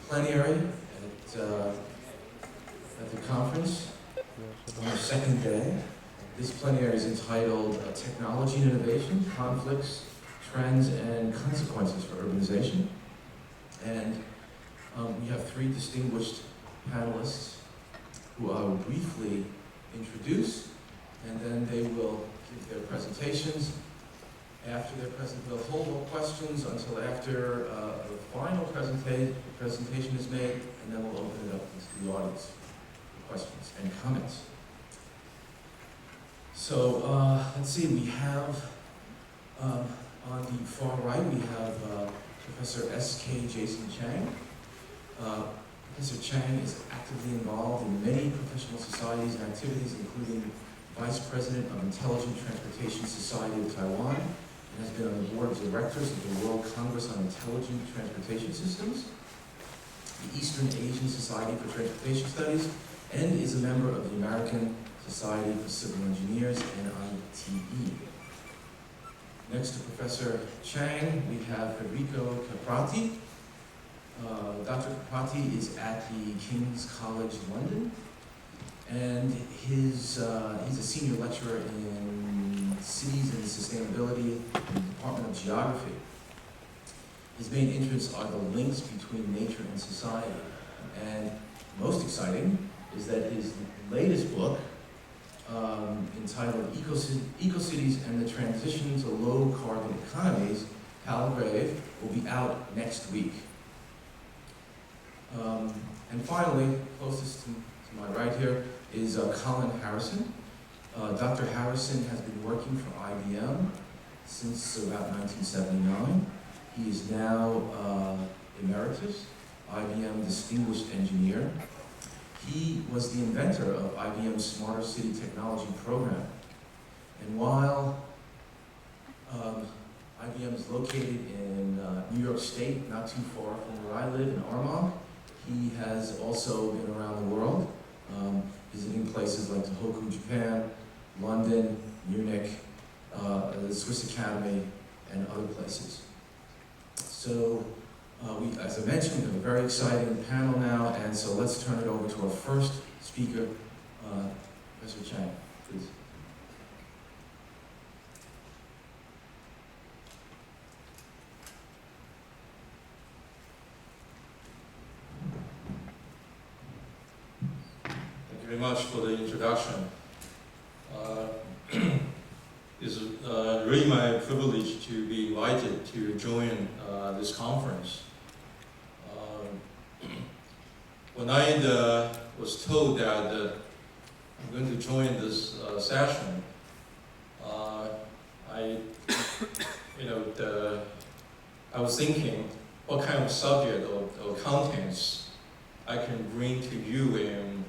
plenary at the conference on our second day. This plenary is entitled Technology and Innovation, Conflicts, Trends, and Consequences for Urbanization. And we have three distinguished panelists who I will briefly introduce, and then they will give their presentations. After their presentation, they'll hold all questions until after the final presentation is made, and then we'll open it up to the audience for questions and comments. So let's see, we have on the far right, we have Professor S.K. Jason Chang. Professor Chang is actively involved in many professional societies and activities, including Vice President of Intelligent Transportation Society of Taiwan, and has been on the board of directors of the World Congress on Intelligent Transportation Systems, the Eastern Asian Society for Transportation Studies, and is a member of the American Society for Civil Engineers, NITE. Next to Professor Chang, we have Federico Caprotti. Dr. Caprotti is at the King's College London, and he's a senior lecturer in cities and sustainability in the Department of Geography. His main interests are the links between nature and society, and most exciting is that his latest book, entitled Eco-Cities and the Transition to Low-Carbon Economies, Palgrave, will be out next week. And finally, closest to my right here is Colin Harrison. Dr. Harrison has been working for IBM since about 1979. He is now emeritus, IBM Distinguished Engineer. He was the inventor of IBM's Smarter City Technology program. And while IBM is located in New York State, not too far from where I live in Armonk, he has also been around the world, visiting places like Tohoku, Japan, London, Munich, the Swiss Academy, and other places. So, as I mentioned, we have a very exciting panel now, and so let's turn it over to our first speaker, Professor Chang, please. Thank you very much for the introduction. It's really my privilege to be invited to join this conference. When I was told that I'm going to join this session, I was thinking what kind of subject or contents I can bring to you in,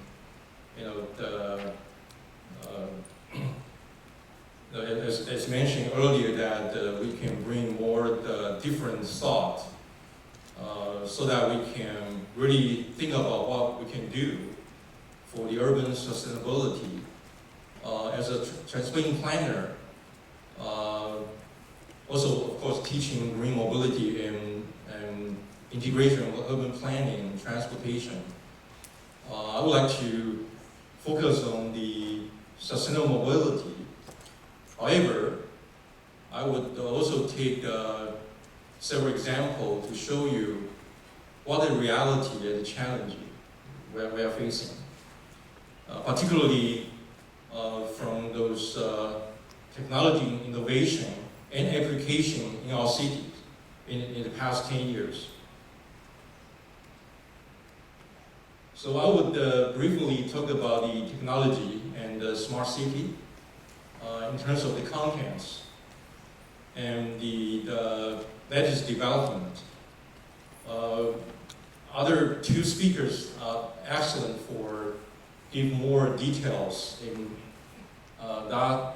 as mentioned earlier, that we can bring more different thought so that we can really think about what we can do for the urban sustainability. As a transportation planner, also of course teaching green mobility and integration of urban planning and transportation, I would like to focus on the sustainable mobility. However, I would also take several examples to show you what the reality and the challenge we are facing, particularly from those technology innovation and application in our cities in the past 10 years. So I would briefly talk about the technology and the smart city in terms of the contents and the latest development. Other two speakers are excellent for giving more details in that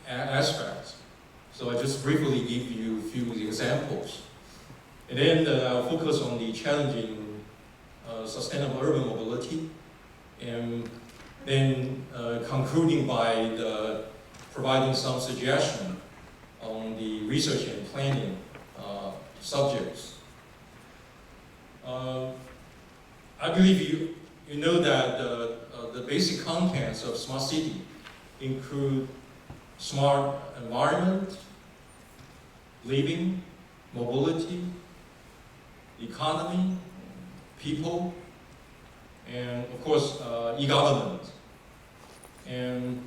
aspect. So I just briefly give you a few examples. And then I'll focus on the challenging sustainable urban mobility, and then concluding by providing some suggestion on the research and planning subjects. I believe you know that the basic contents of smart city include smart environment, living, mobility, economy, people, and of course e-government. And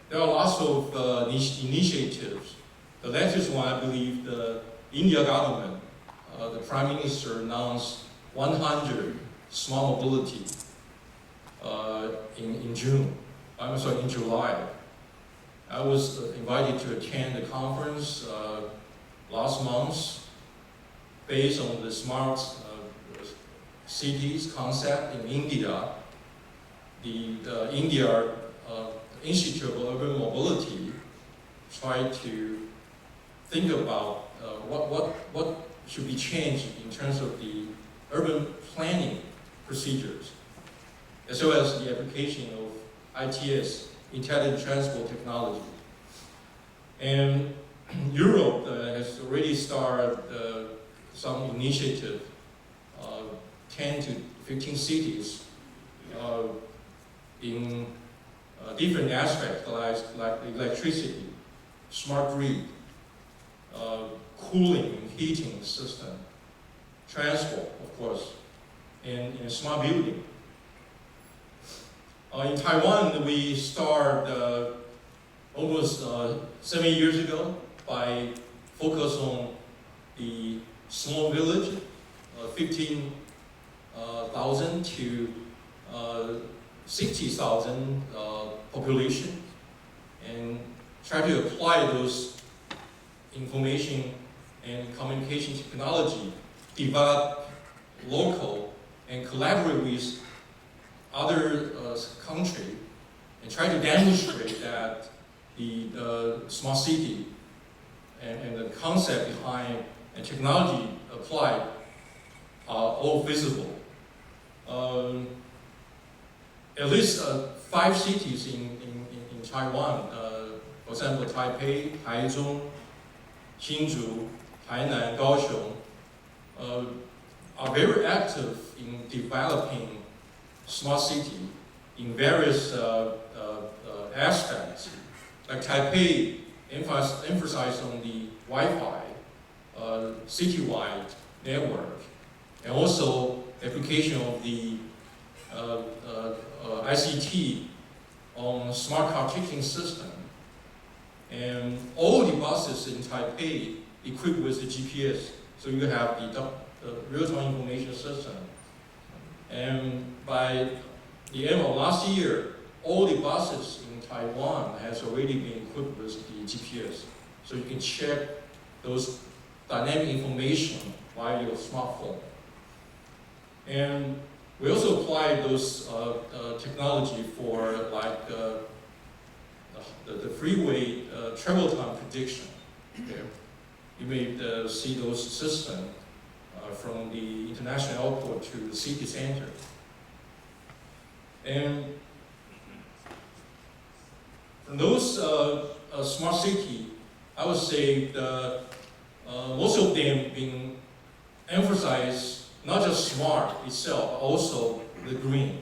there are lots of initiatives. The latest one, I believe, the India government, the Prime Minister announced 100 smart mobility in July. I was invited to attend the conference last month based on the smart cities concept in India. The India Institute of Urban Mobility tried to think about what should be changed in terms of the urban planning procedures, as well as the application of ITS, Intelligent Transport Technology. And Europe has already started some initiative, 10 to 15 cities in different aspects like electricity, smart grid, cooling and heating system, transport, of course, and smart building. In Taiwan, we started almost 7 years ago by focus on the small village, 15,000 to 60,000 population, and try to apply those information and communication technology, develop local and collaborate with other country, and try to demonstrate that the smart city and the concept behind and technology applied are all visible. At least 5 cities in Taiwan, for example, Taipei, Taichung, Hsinchu, Tainan, Kaohsiung, are very active in developing smart city in various aspects. Like Taipei emphasize on the Wi-Fi, citywide network, and also application of the ICT on smart car ticketing system. And all the buses in Taipei equipped with the GPS, so you have the real-time information system. And by the end of last year, all the buses in Taiwan has already been equipped with the GPS, so you can check those dynamic information via your smartphone. And we also apply those technology for like the freeway travel time prediction. Okay. You may see those systems from the international airport to the city center. And from those smart city, I would say most of them being emphasized not just smart itself, but also the green.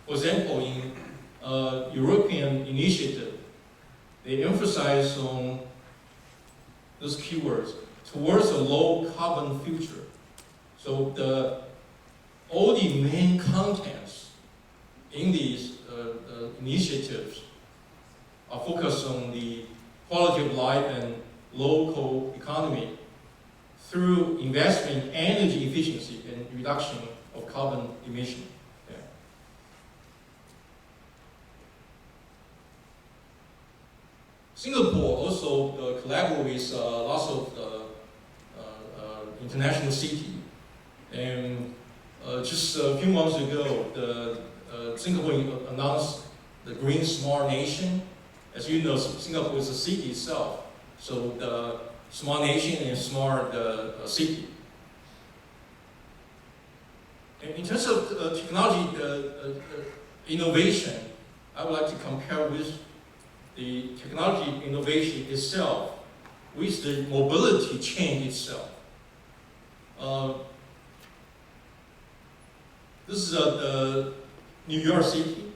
For example, in European initiative, they emphasize on those keywords towards a low carbon future. So all the main contents in these initiatives are focused on the quality of life and local economy through investment in energy efficiency and reduction of carbon emission. Yeah. Singapore also collaborates with lots of international cities. And just a few months ago, Singapore announced the Green Smart Nation. As you know, Singapore is a city itself, so the smart nation and smart city. And in terms of technology innovation, I would like to compare with the technology innovation itself with the mobility change itself. This is the New York City,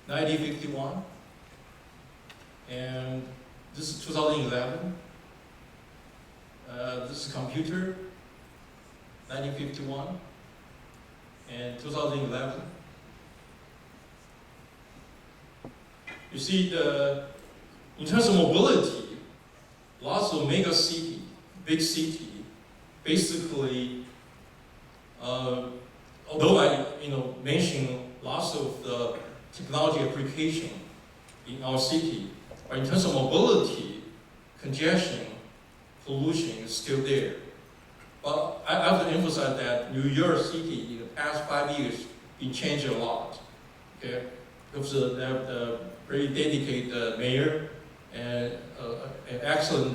1951. And this is 2011. This is computer, 1951 and 2011. You see, in terms of mobility, lots of mega city, big city, basically, although I mentioned lots of the technology application in our city, but in terms of mobility, congestion, pollution is still there. But I have to emphasize that New York City in the past 5 years been changed a lot. Okay, because they have the very dedicated mayor and an excellent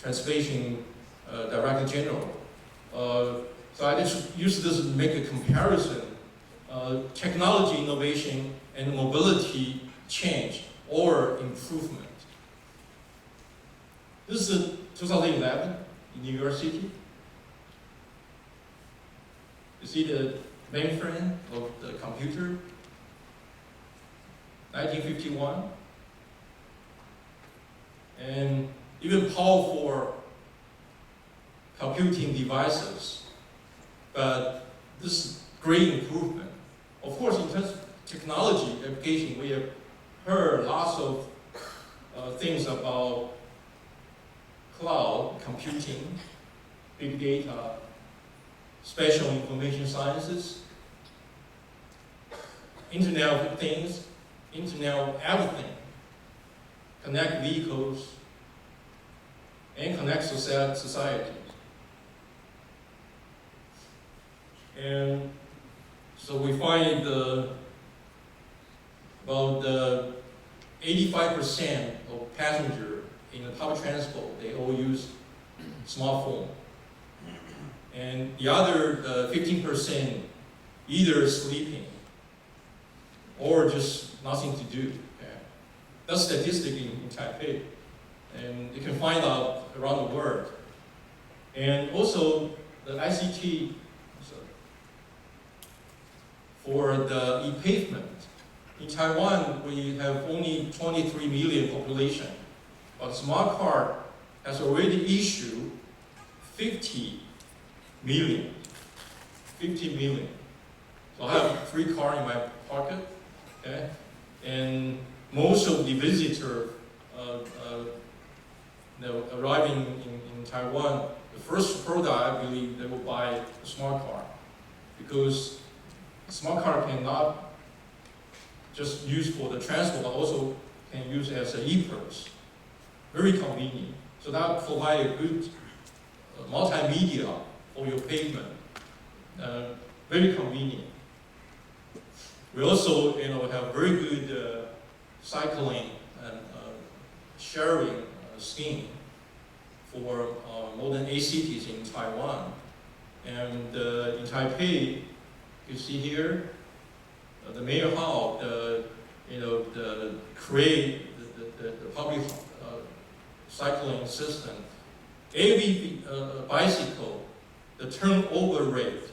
transportation director general. So I just use this to make a comparison. Technology innovation and mobility change or improvement. This is 2011 in New York City. You see the mainframe of the computer, 1951. And even powerful computing devices. But this is great improvement. Of course, in terms of technology application, we have heard lots of things about cloud computing, big data, spatial information sciences, Internet of Things, Internet of Everything, connect vehicles, and connect societies. And so we find about 85% of passengers in the public transport, they all use smartphone. And the other 15% either sleeping or just nothing to do. Okay? That's statistic in Taipei. And you can find out around the world. And also the ICT for the e-pavement. In Taiwan, we have only 23 million population, but smart card has already issued 50 million. 50 million. So I have 3 cars in my pocket, okay? And most of the visitors arriving in Taiwan, the first product I believe they will buy a smart card, because smart card cannot just use for the transport, but also can use as an e-purse. Very convenient. So that provides a good multimedia for your payment. Very convenient. We also, have very good cycling and sharing scheme for more than 8 cities in Taiwan. And in Taipei, you see here, the mayor hall, create the public cycling system. Every bicycle, the turnover rate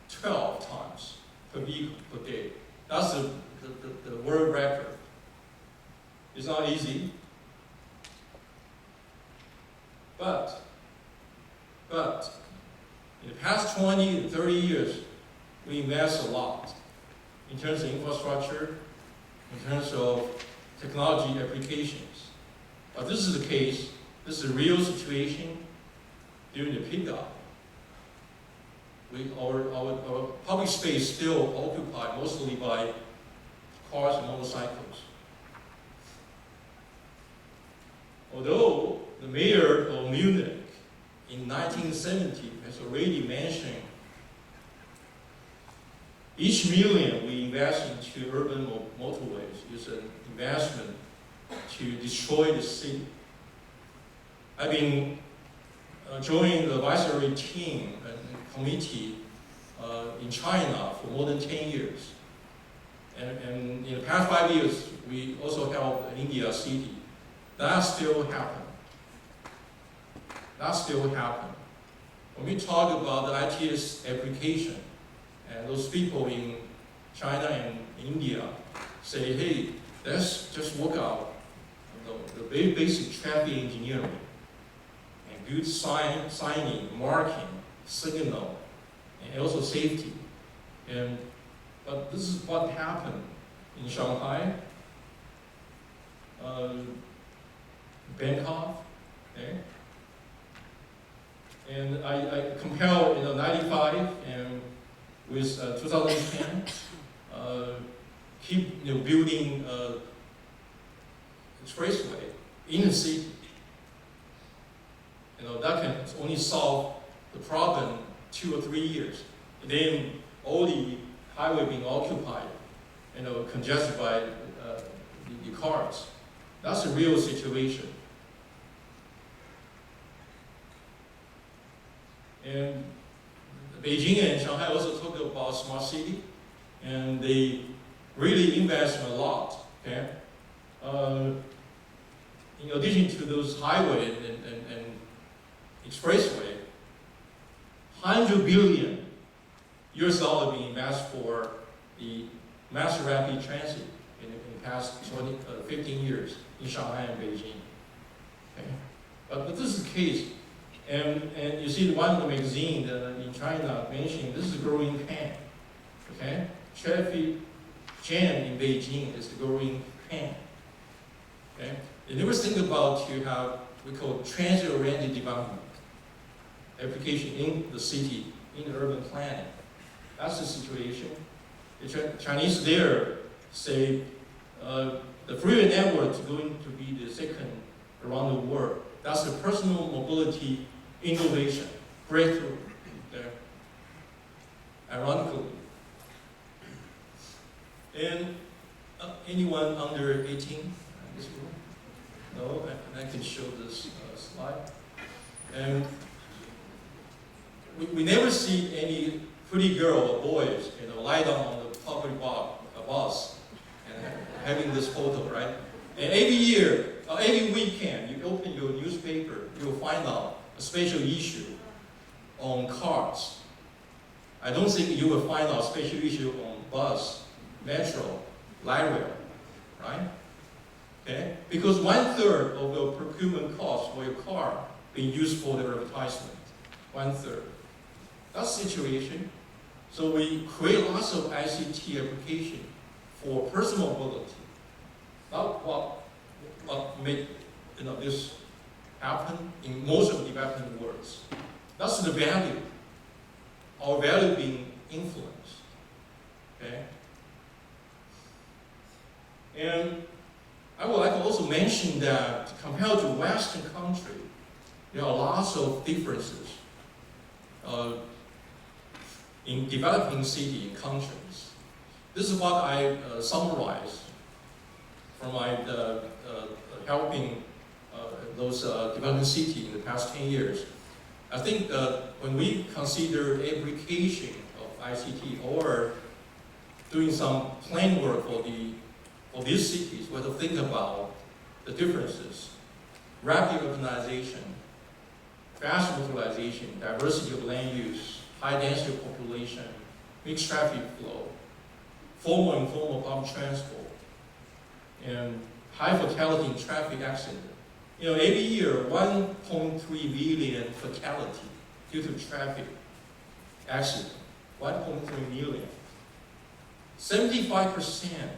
12 times per vehicle per day. That's the world record. It's not easy, but in the past 20 to 30 years, we invest a lot in terms of infrastructure, in terms of technology applications. But this is the case, this is a real situation during the peak hour. Our public space still occupied mostly by cars and motorcycles. Although the mayor of Munich in 1970 has already mentioned each million we invest into urban motorways is an investment to destroy the city. I've been joining the advisory team and committee in China for more than 10 years. And in the past 5 years, we also helped India city. That still happened. That still happened. when we talk about the ITS application, and those people in China and India say, hey, let's just work out the very basic traffic engineering and good signing, marking, signal, and also safety. But this is what happened in Shanghai, Bangkok, okay? And I compare 95 and with 2010, keep building expressway in the city. That can only solve the problem 2 or 3 years. And then all the highway being occupied, congested by the cars. That's a real situation. And Beijing and Shanghai also talk about smart city, and they really invest a lot. Okay, in addition to those highway and expressway, $100 billion being invested for the mass rapid transit in the past 15 years in Shanghai and Beijing. Okay? But this is the case. And you see one of the magazine in China mentioning this is a growing pain. Okay? Traffic jam in Beijing is the growing pain. Okay? They never think about to have we call transit-oriented development application in the city, in the urban planning. That's the situation. The Chinese there say the freeway network is going to be the second around the world. That's the personal mobility innovation, breakthrough there, ironically. And anyone under 18 in this room? No, I can show this slide. And we never see any pretty girl or boys, lie down on the public bus and having this photo, right? And every year, every weekend, you open your newspaper, you'll find out a special issue on cars. I don't think you will find out a special issue on bus, metro, light rail, right? Okay? Because 1/3 of your procurement cost for your car being used for the advertisement. 1/3. That's the situation. So we create lots of ICT application for personal mobility. That's what made this happen in most of the developing worlds. That's the value. Our value being influenced. Okay? And I would like to also mention that compared to Western country, there are lots of differences in developing city and countries. This is what I summarized from my helping those developing cities in the past 10 years. I think when we consider application of ICT or doing some plan work for these cities, we have to think about the differences. Rapid urbanization, fast motorization, diversity of land use, high density population, mixed traffic flow, formal and informal public transport, and high fatality in traffic accident. Every year, 1.3 million fatality due to traffic accident. 1.3 million. 75%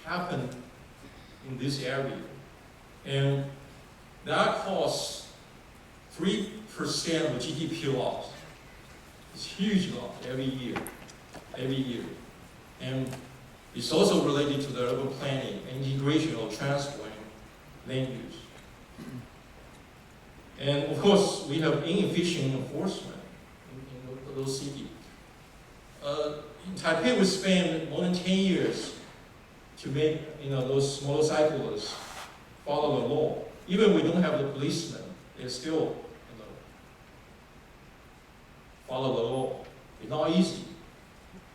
happen in this area. And that costs 3% of GDP loss. It's huge loss every year. And it's also related to the urban planning and integration of transport and land use. And of course, we have inefficient enforcement in those cities. In Taipei, we spent more than 10 years to make those motorcyclists follow the law. Even we don't have the policemen, they still follow the law. It's not easy.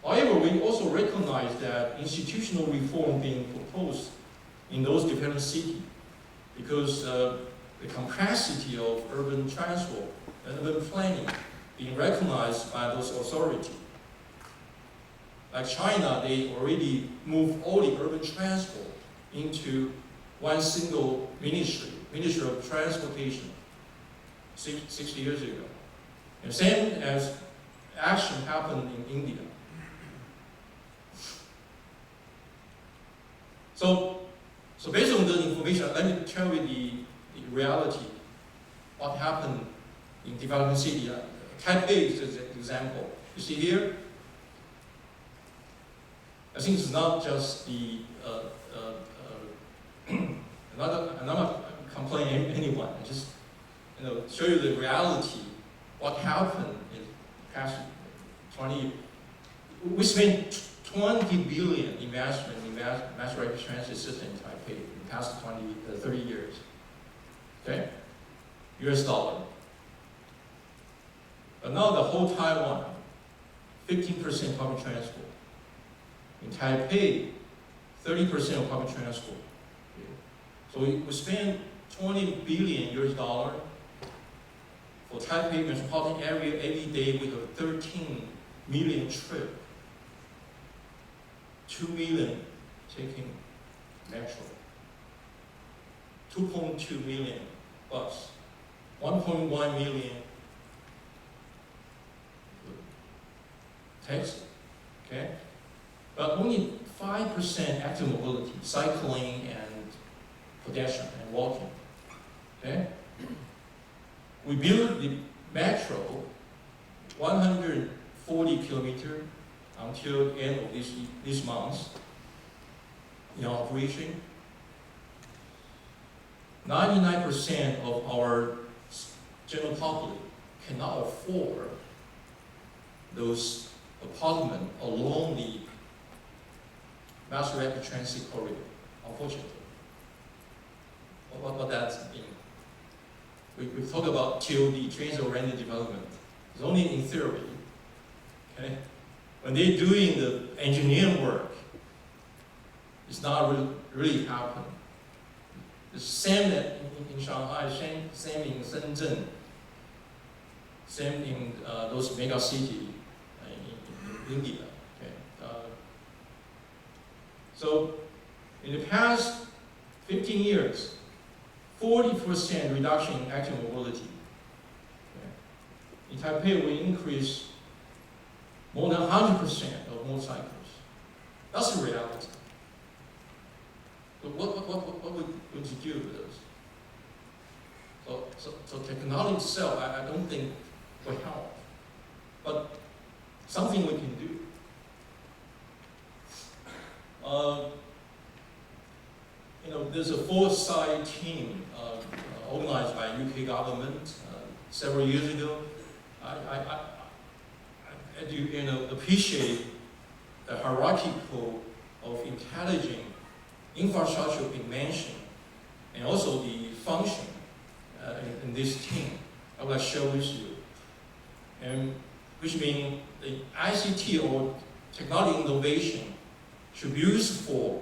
However, we also recognize that institutional reform being proposed in those different cities, because the complexity of urban transport and urban planning being recognized by those authorities. Like China, they already moved all the urban transport into one single Ministry of Transportation, 60 years ago. And same as action happened in India. So based on the information, let me tell you the reality, what happened in developing city. Taipei is an example. You see here, I think it's not just the, I'm not complaining anyone, I just show you the reality, what happened in the past 20 years. We spent 20 billion investment in mass rapid transit system in Taipei in the past 30 years. Okay? US dollar. But now the whole Taiwan, 15% public transport. In Taipei, 30% of public transport. Okay. So we spend 20 billion US dollar for Taipei metropolitan area every day with a 13 million trip. 2 million taking metro. 2.2 million bus. 1.1 million taxi. Okay? But only 5% active mobility, cycling and pedestrian and walking. Okay? We built the metro 140 kilometers until end of this month in operation. 99% of our general public cannot afford those apartments along the mass rapid transit corridor, unfortunately. What that mean? We talk about TOD, transit-oriented development. It's only in theory. Okay? When they're doing the engineering work, it's not really happening. The same in Shanghai, same in Shenzhen, same in those mega cities in India. Okay? So in the past 15 years, 40% reduction in active mobility. Okay? In Taipei, we increased more than 100% of motorcycles. That's the reality. But what would you do with this? So technology itself, I don't think will help. But something we can do. There's a foresight team organized by UK government several years ago. I do appreciate the hierarchical of intelligent infrastructure being mentioned, and also the function in this team. I would like to share with you, and which means the ICT or technology innovation should be used for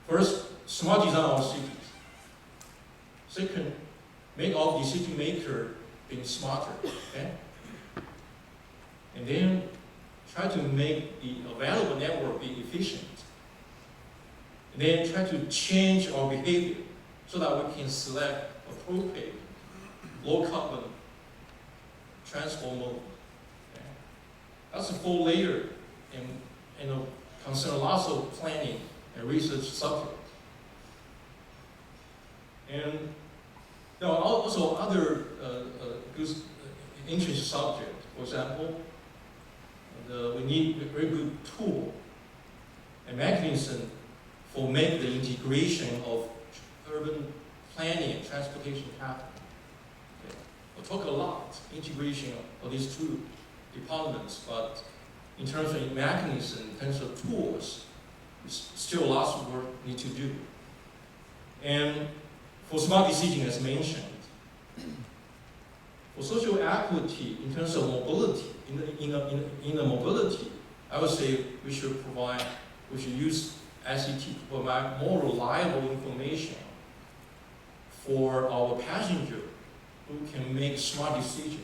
first smart design of cities. Second, make all decision maker being smarter. Okay? And then try to make the available network be efficient. And then try to change our behavior so that we can select appropriate low carbon transport mode. Okay? That's a full layer and concern lots of planning and research subject. And there are also other good interest subjects. For example, we need a very good tool and mechanism for make the integration of urban planning and transportation happen. Okay. We'll talk a lot integration of these two departments, but in terms of mechanism, in terms of tools, there's still lots of work need to do. And for smart decision, as mentioned, for social equity in terms of mobility, in the mobility, I would say we should use ICT to provide more reliable information for our passenger who can make smart decisions,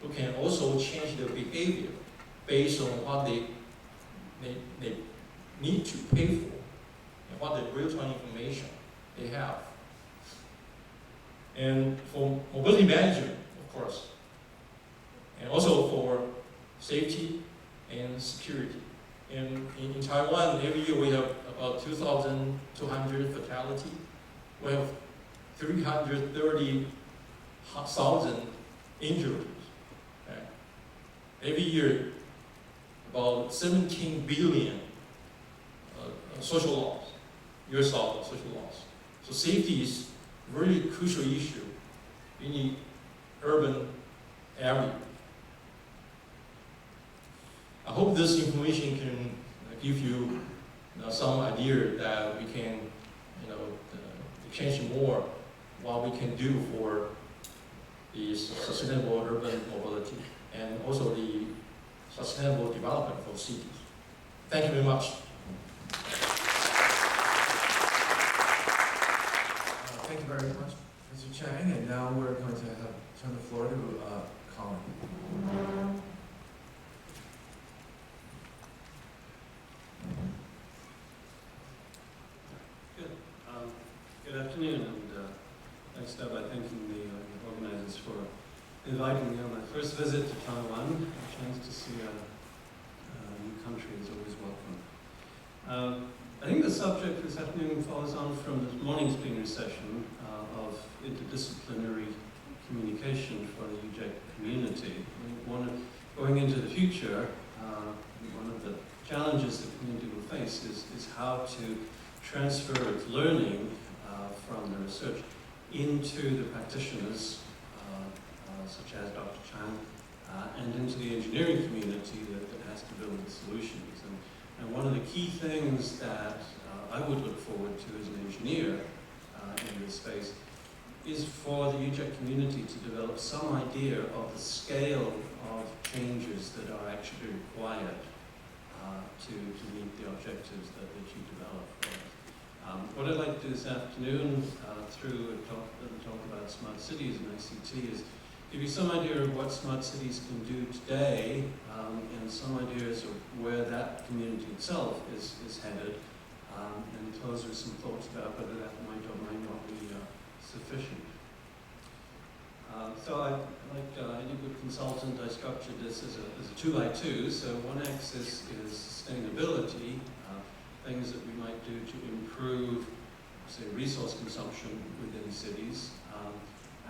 who can also change their behavior based on what they need to pay for and what the real-time information they have. And for mobility management, of course, and also for safety and security. In Taiwan, every year we have about 2,200 fatalities. We have 330,000 injuries. Okay? Every year, about 17 billion social loss, US dollar social loss. So safety is a really crucial issue in the urban area. I hope this information can give you, some idea that we can, exchange more what we can do for the sustainable urban mobility and also the sustainable development for cities. Thank you very much. Thank you very much, Mr. Chang. And now we're going to turn the floor to Colin. Good afternoon, and I'd start by thanking the organizers for inviting me on my first visit to Taiwan. A chance to see a new country is always welcome. I think the subject this afternoon follows on from this morning's plenary session of interdisciplinary communication for the UJEC community. Going into the future, one of the challenges the community will face is how to transfer its learning from the research into the practitioners, such as Dr. Chang, and into the engineering community that has to build the solutions. And one of the key things that I would look forward to as an engineer in this space is for the UJEC community to develop some idea of the scale of changes that are actually required to meet the objectives that you develop for us. What I'd like to do this afternoon through a talk about smart cities and ICT is give you some idea of what smart cities can do today and some ideas of where that community itself is headed, and close with some thoughts about whether that might or might not be sufficient. So like any good consultant, I structured this as a 2x2. So one axis is sustainability, things that we might do to improve, say, resource consumption within cities,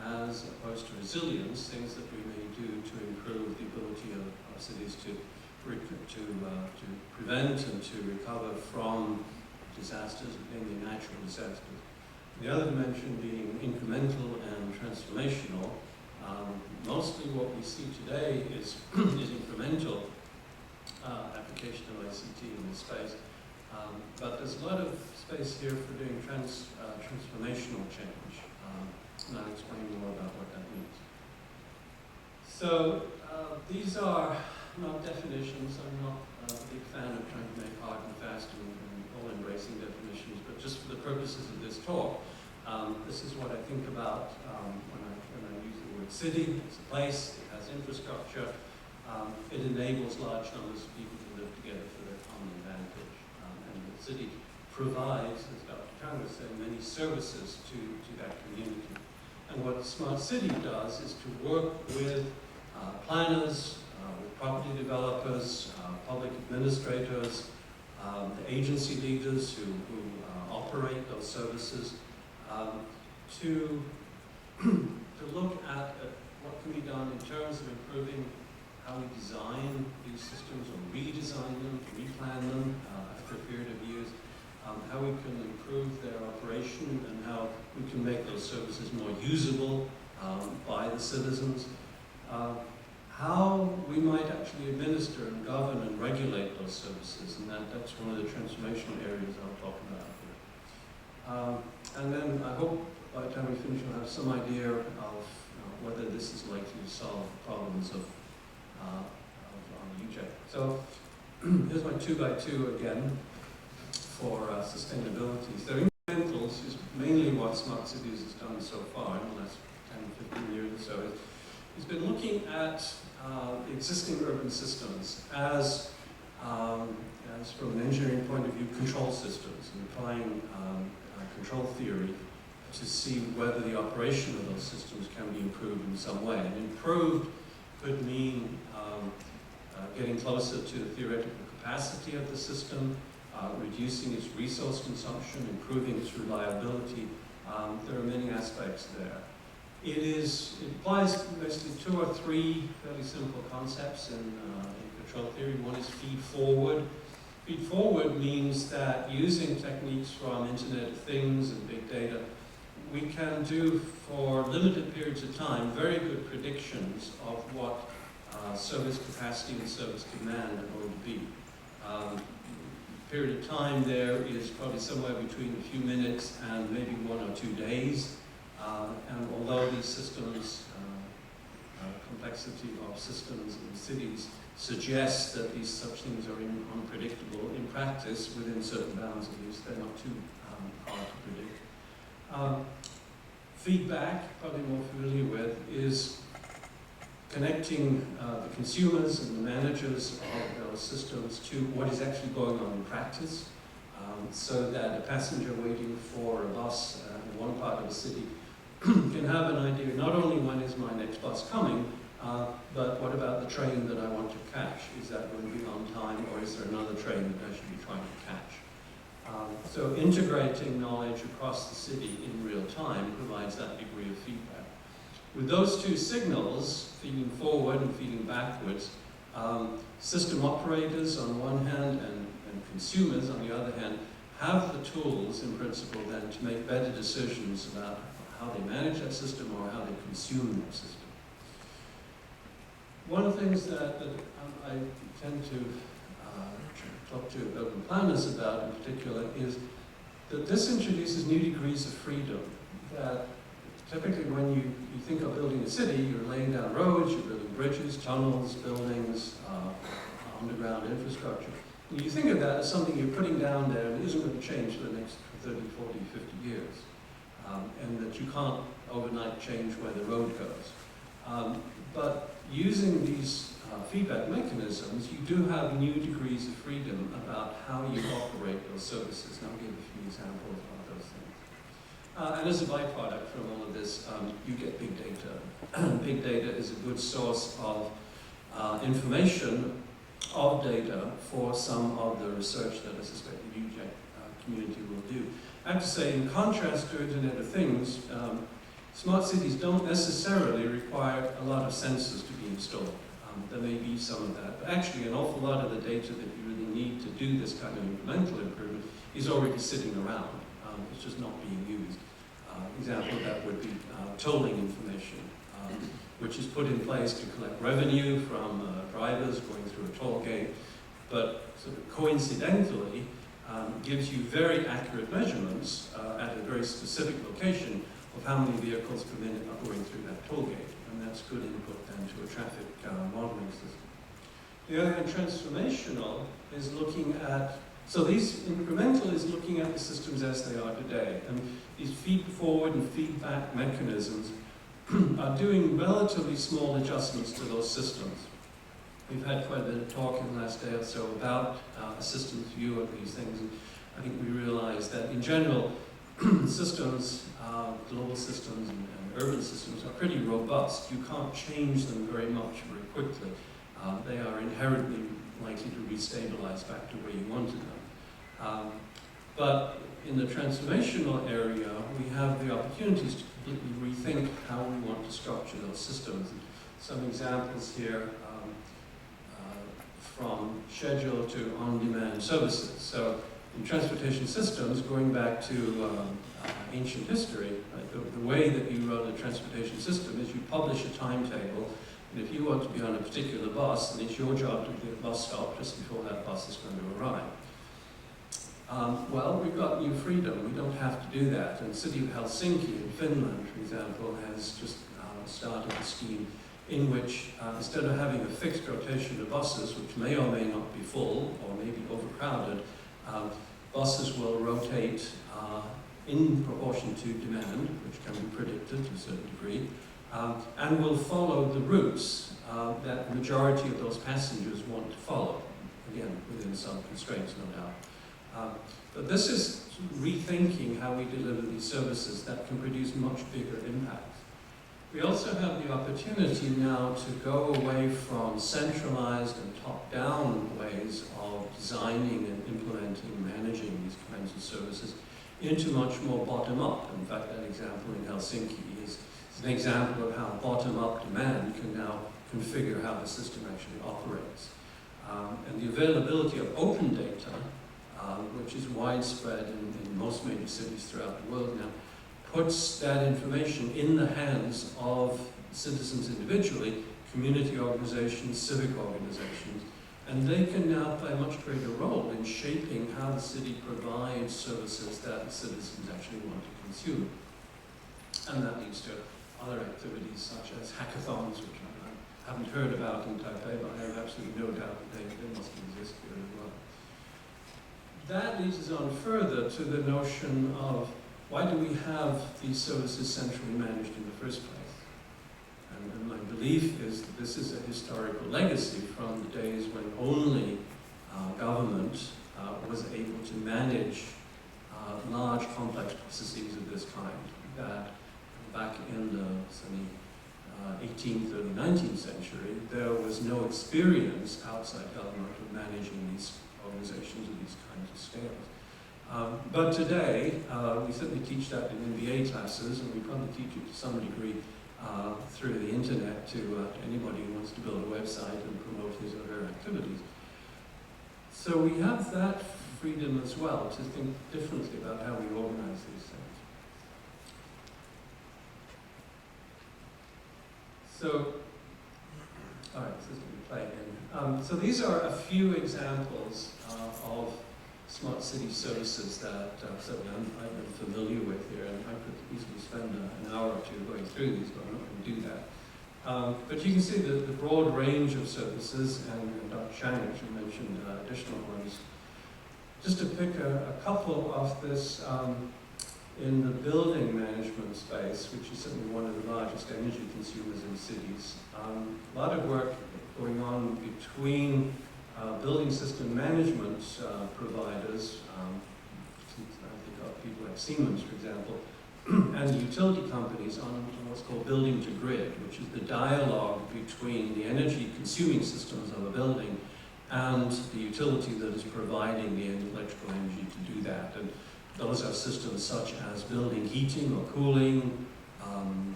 as opposed to resilience, things that we may do to improve the ability of cities to prevent and to recover from disasters, mainly natural disasters. The other dimension being incremental and transformational. Mostly what we see today is incremental application of ICT in this space. But there's a lot of space here for doing transformational change. And I'll explain more about what that means. So these are not definitions. I'm not a big fan of trying to make hard and fast and all-embracing definitions, but just for the purposes of this talk, this is what I think about when I use the word city. It's a place, it has infrastructure, it enables large numbers of people to live together for their common advantage. And the city provides, as Dr. Chang was saying, many services to that community. And what a smart city does is to work with planners, with property developers, public administrators, the agency leaders who operate those services, to look at what can be done in terms of improving how we design these systems or redesign them, replan them after a period of years, how we can improve their operation and how we can make those services more usable by the citizens, how we might actually administer and govern and regulate those services, and that's one of the transformational areas I'll talk about here. And then I hope by the time we finish we'll have some idea of whether this is likely to solve problems of UJEC. So here's my 2x2 again for sustainability. So incrementals is mainly what smart Smart Cities has done so far in the last 10, 15 years or so is been looking at existing urban systems as from an engineering point of view, control systems, and applying control theory to see whether the operation of those systems can be improved in some way. And improved could mean getting closer to the theoretical capacity of the system, reducing its resource consumption, improving its reliability. There are many aspects there. It applies basically 2 or 3 fairly simple concepts in control theory. One is feed forward. Feed forward means that using techniques from Internet of Things and big data, we can do for limited periods of time very good predictions of what service capacity and service demand are going to be. Period of time there is probably somewhere between a few minutes and maybe 1 or 2 days. And although these systems, complexity of systems in cities suggests that these such things are unpredictable, in practice, within certain bounds at least, they're not too hard to predict. Feedback, probably more familiar with, is connecting the consumers and the managers of those systems to what is actually going on in practice, so that a passenger waiting for a bus in one part of the city can have an idea not only when is my next bus coming, but what about the train that I want to catch? Is that going to be on time, or is there another train that I should be trying to catch? So integrating knowledge across the city in real time provides that degree of feedback. With those 2 signals, feeding forward and feeding backwards, system operators on one hand and consumers on the other hand have the tools in principle then to make better decisions about how they manage that system or how they consume that system. One of the things that I tend to talk to urban planners about in particular is that this introduces new degrees of freedom. That typically when you think of building a city, you're laying down roads, you're building bridges, tunnels, buildings, underground infrastructure. And you think of that as something you're putting down there and isn't going to change for the next 30, 40, 50 years. And that you can't overnight change where the road goes. But using these feedback mechanisms, you do have new degrees of freedom about how you operate those services. And I'll give a few examples of those things. And as a byproduct from all of this, you get big data. Big data is a good source of information, of data, for some of the research that I suspect the UJEC community will do. I have to say, in contrast to Internet of Things, smart cities don't necessarily require a lot of sensors to be installed. There may be some of that, but actually an awful lot of the data that you really need to do this kind of incremental improvement is already sitting around. It's just not being used. Example of that would be tolling information, which is put in place to collect revenue from drivers going through a toll gate, but sort of coincidentally gives you very accurate measurements at a very specific location of how many vehicles per minute are going through that toll gate. And that's good input then to a traffic modeling system. The other hand, transformational, is looking at, so these incremental is looking at the systems as they are today. And these feed forward and feedback mechanisms are doing relatively small adjustments to those systems. We've had quite a bit of talk in the last day or so about a systems view of these things. And I think we realize that in general, systems, global systems and urban systems are pretty robust. You can't change them very much very quickly. They are inherently likely to restabilize back to where you wanted them. But in the transformational area, we have the opportunities to completely rethink how we want to structure those systems. And some examples here from schedule to on-demand services. So in transportation systems, going back to ancient history, right, the way that you run a transportation system is you publish a timetable, and if you want to be on a particular bus, then it's your job to be at the bus stop just before that bus is going to arrive. Well, we've got new freedom. We don't have to do that. And the city of Helsinki in Finland, for example, has just started a scheme in which instead of having a fixed rotation of buses, which may or may not be full or may be overcrowded, buses will rotate in proportion to demand, which can be predicted to a certain degree, and will follow the routes that the majority of those passengers want to follow, again, within some constraints, no doubt. But this is rethinking how we deliver these services that can produce much bigger impact. We also have the opportunity now to go away from centralized and top-down ways of designing and implementing, managing these kinds of services into much more bottom-up. In fact, that example in Helsinki is an example of how bottom-up demand can now configure how the system actually operates. And the availability of open data, which is widespread in most major cities throughout the world now, puts that information in the hands of citizens individually, community organizations, civic organizations, and they can now play a much greater role in shaping how the city provides services that the citizens actually want to consume. And that leads to other activities such as hackathons, which I haven't heard about in Taipei, but I have absolutely no doubt that they must exist here as well. That leads us on further to the notion of why do we have these services centrally managed in the first place? And my belief is that this is a historical legacy from the days when only government was able to manage large, complex processes of this kind. That back in the 18th, early 19th century, there was no experience outside government of managing these organizations of these kinds of scales. But today, we certainly teach that in MBA classes, and we probably teach it to some degree through the internet to anybody who wants to build a website and promote his or her activities. So we have that freedom as well to think differently about how we organize these things. So, all right, this is going to play again. So these are a few examples of smart city services that certainly I've been familiar with here, and I could easily spend an hour or two going through these, but I'm not going to do that. But you can see the broad range of services, and Dr. Chang actually mentioned additional ones. Just to pick a couple of this, in the building management space, which is certainly one of the largest energy consumers in cities, a lot of work going on between building system management providers, I think of people like Siemens, for example, and utility companies on what's called building to grid, which is the dialogue between the energy consuming systems of a building and the utility that is providing the electrical energy to do that. And those are systems such as building heating or cooling,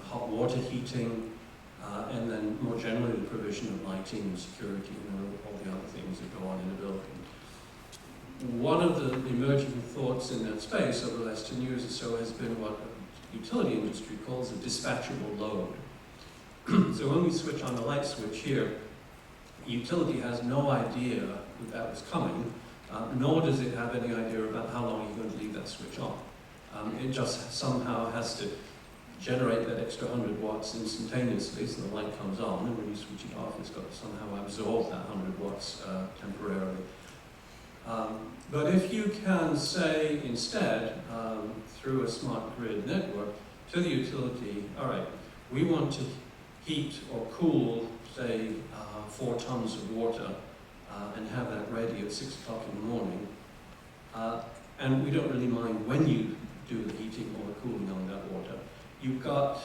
hot water heating, and then more generally the provision of lighting and security and all the other things that go on in a building. One of the emerging thoughts in that space over the last 10 years or so has been what the utility industry calls a dispatchable load. So when we switch on the light switch here, the utility has no idea that was coming, nor does it have any idea about how long you're going to leave that switch on. It just somehow has to generate that extra 100 watts instantaneously, so the light comes on, and when you switch it off, it's got to somehow absorb that 100 watts temporarily. But if you can say instead, through a smart grid network, to the utility, all right, we want to heat or cool, say, 4 tons of water, and have that ready at 6 o'clock in the morning, and we don't really mind when you do the heating or the cooling on that water. You've got,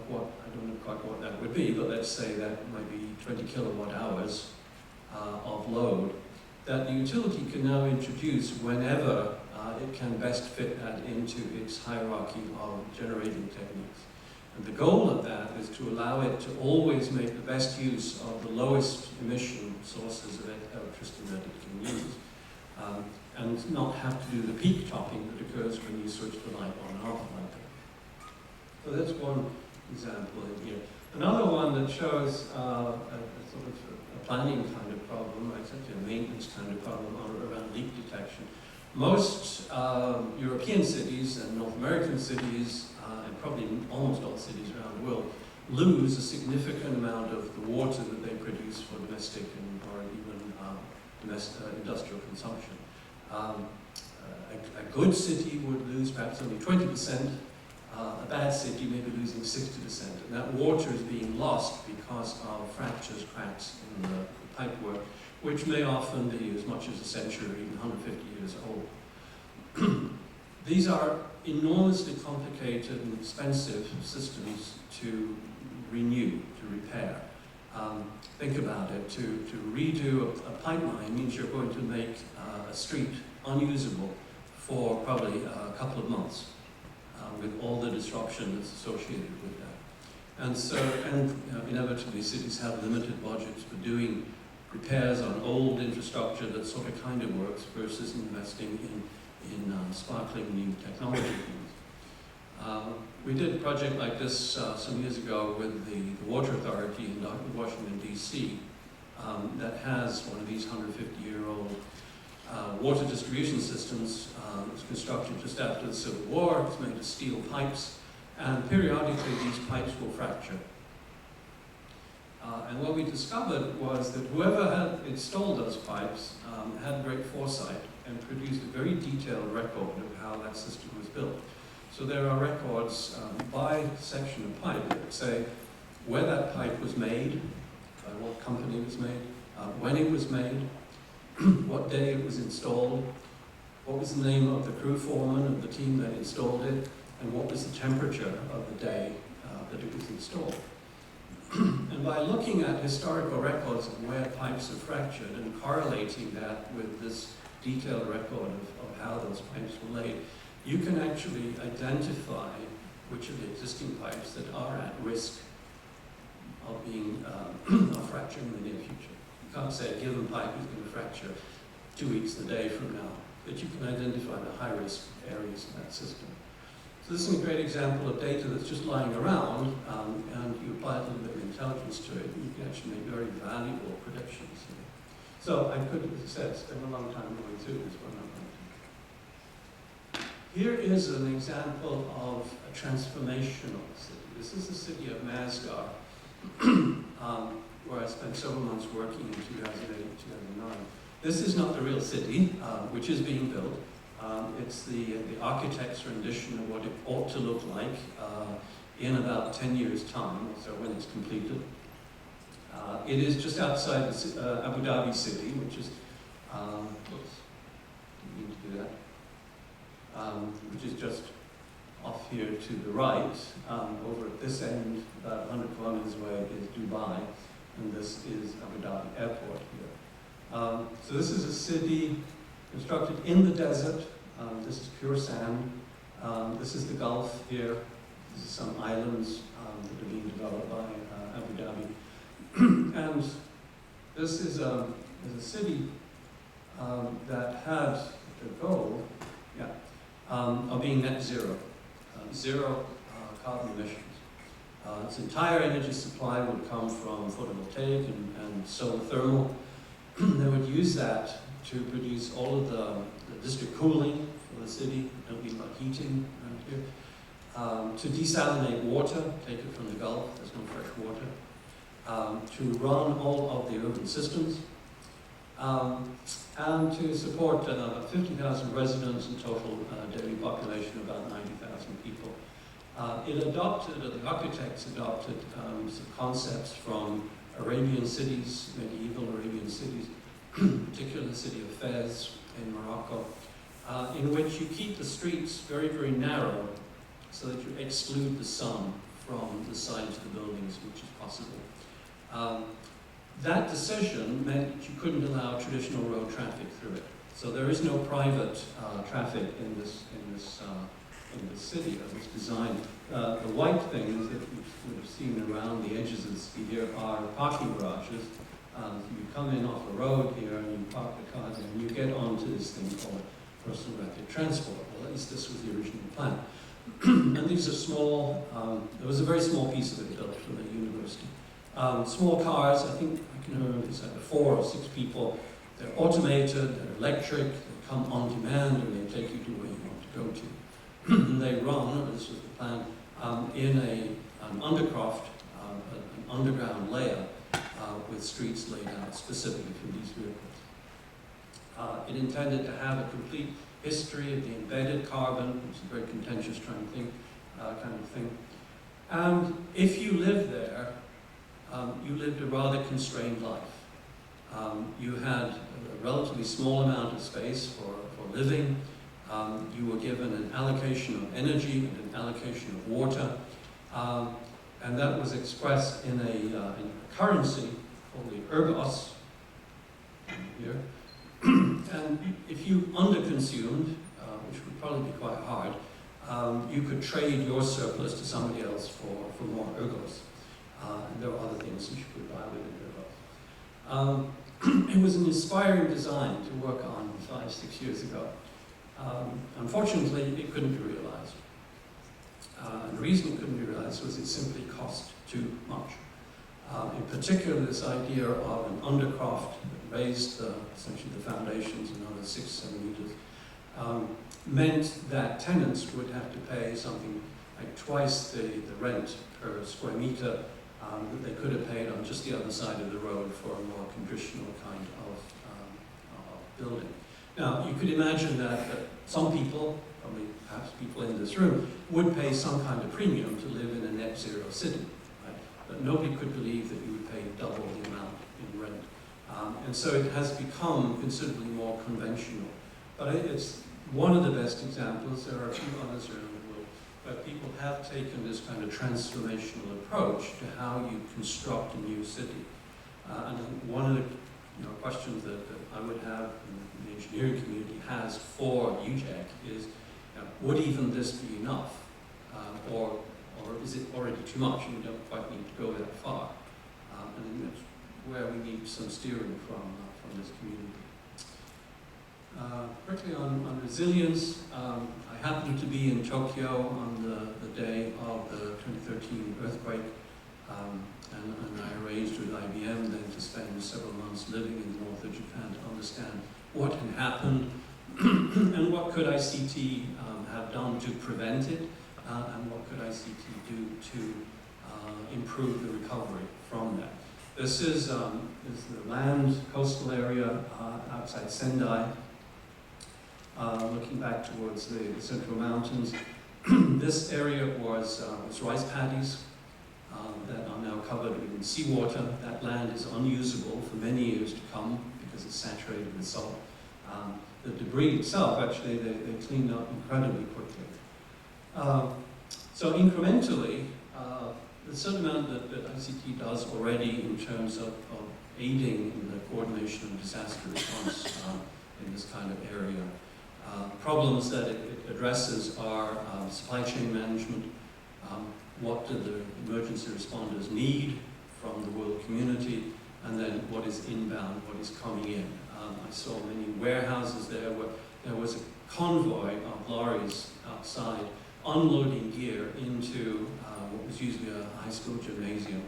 what, I don't know quite what that would be, but let's say that might be 20 kilowatt hours of load that the utility can now introduce whenever it can best fit that into its hierarchy of generating techniques. And the goal of that is to allow it to always make the best use of the lowest emission sources of electricity that it can use, and not have to do the peak topping that occurs when you switch the light on and off like that. So that's one example in here. Another one that shows a sort of a planning kind of problem, actually a maintenance kind of problem around leak detection. Most European cities and North American cities, and probably almost all cities around the world, lose a significant amount of the water that they produce for domestic and or even industrial consumption. a good city would lose perhaps only 20%, a bad city may be losing 60%. And that water is being lost because of fractures, cracks in the pipework, which may often be as much as a century or even 150 years old. These are enormously complicated and expensive systems to renew, to repair. Think about it, to redo a pipeline means you're going to make a street unusable for probably a couple of months with all the disruption that's associated with that. And so, inevitably cities have limited budgets for doing repairs on old infrastructure that sort of kind of works versus investing in sparkling new technology. We did a project like this some years ago with the Water Authority in Washington, D.C. That has one of these 150-year-old water distribution systems. It was constructed just after the Civil War. It's made of steel pipes, and periodically these pipes will fracture. And what we discovered was that whoever had installed those pipes had great foresight and produced a very detailed record of how that system was built. So there are records by section of pipe that say where that pipe was made, by what company it was made, when it was made, what day it was installed, what was the name of the crew foreman of the team that installed it, and what was the temperature of the day that it was installed. And by looking at historical records of where pipes are fractured and correlating that with this detailed record of how those pipes were laid, you can actually identify which of the existing pipes that are at risk of being of fracturing in the near future. You can't say a given pipe is going to fracture 2 weeks a day from now, but you can identify the high-risk areas in that system. So this is a great example of data that's just lying around, and you apply a little bit of intelligence to it, and you can actually make very valuable predictions. So I could, as I said, spend a long time going through this, but I'm not going to. Here is an example of a transformational city. This is the city of Masgar, where I spent several months working in 2008 and 2009. This is not the real city, which is being built. It's the architect's rendition of what it ought to look like in about 10 years' time, so when it's completed. It is just outside Abu Dhabi city, which is, oops, didn't mean to do that, which is just off here to the right. Over at this end, about 100 kilometers away, is Dubai, and this is Abu Dhabi Airport here. So this is a city constructed in the desert. This is pure sand. This is the Gulf here. This is some islands that are being developed by Abu Dhabi. And this is a city that had the goal of being net zero, zero carbon emissions. Its entire energy supply would come from photovoltaic and solar thermal. They would use that to produce all of the district cooling for the city. Don't need much heating around here. To desalinate water, take it from the Gulf, there's no fresh water. To run all of the urban systems. And to support about 50,000 residents and total daily population of about 90,000 people. The architects adopted some concepts from Arabian cities, medieval Arabian cities, particularly the city of Fez in Morocco, in which you keep the streets very, very narrow so that you exclude the sun from the sides of the buildings, which is possible. That decision meant that you couldn't allow traditional road traffic through it. So there is no private traffic in this city as it's designed. The white things that you would have seen around the edges of the city here are parking garages. You come in off a road here and you park the cars and you get onto this thing called personal rapid transport. Well, at least this was the original plan. And these are small, there was a very small piece of it built for the university. Small cars, I think I can remember it's like 4 or 6 people. They're automated, they're electric, they come on demand and they take you to where you want to go to. And they run, this was the plan, in an undercroft, an underground layer with streets laid out specifically for these vehicles. It intended to have a complete history of the embedded carbon, which is a very contentious kind of thing. And if you lived there, you lived a rather constrained life. You had a relatively small amount of space for living. You were given an allocation of energy and an allocation of water. And that was expressed in a currency called the ergos, here. And if you underconsumed, which would probably be quite hard, you could trade your surplus to somebody else for more ergos. And there were other things that you could buy with ergos. It was an inspiring design to work on 5-6 years ago. Unfortunately, it couldn't be realized. And the reason it couldn't be realized was it simply cost too much. In particular, this idea of an undercroft that raised essentially the foundations another 6-7 meters meant that tenants would have to pay something like twice the rent per square meter that they could have paid on just the other side of the road for a more conditional kind of building. Now, you could imagine that some people, probably perhaps people in this room, would pay some kind of premium to live in a net zero city, right? But nobody could believe that you would pay double the amount in rent. And so it has become considerably more conventional. But it's one of the best examples. There are a few others around the world, but people have taken this kind of transformational approach to how you construct a new city. And one of the questions that I would have, and the engineering community has for UJEC is, would even this be enough? Or is it already too much and we don't quite need to go that far? And I think that's where we need some steering from this community. Quickly on resilience, I happened to be in Tokyo on the day of the 2013 earthquake, and I arranged with IBM then to spend several months living in the north of Japan to understand what had happened and what could ICT have done to prevent it, and what could ICT do to improve the recovery from that. This is the land coastal area outside Sendai, looking back towards the central mountains. This area was rice paddies that are now covered in seawater. That land is unusable for many years to come because it's saturated with salt. The debris itself, actually, they cleaned up incredibly quickly. So incrementally, the certain amount that ICT does already in terms of aiding in the coordination of disaster response in this kind of area. Problems that it addresses are supply chain management. What do the emergency responders need from the world community? And then what is inbound, what is coming in? I saw many warehouses there where there was a convoy of lorries outside unloading gear into what was usually a high school gymnasium.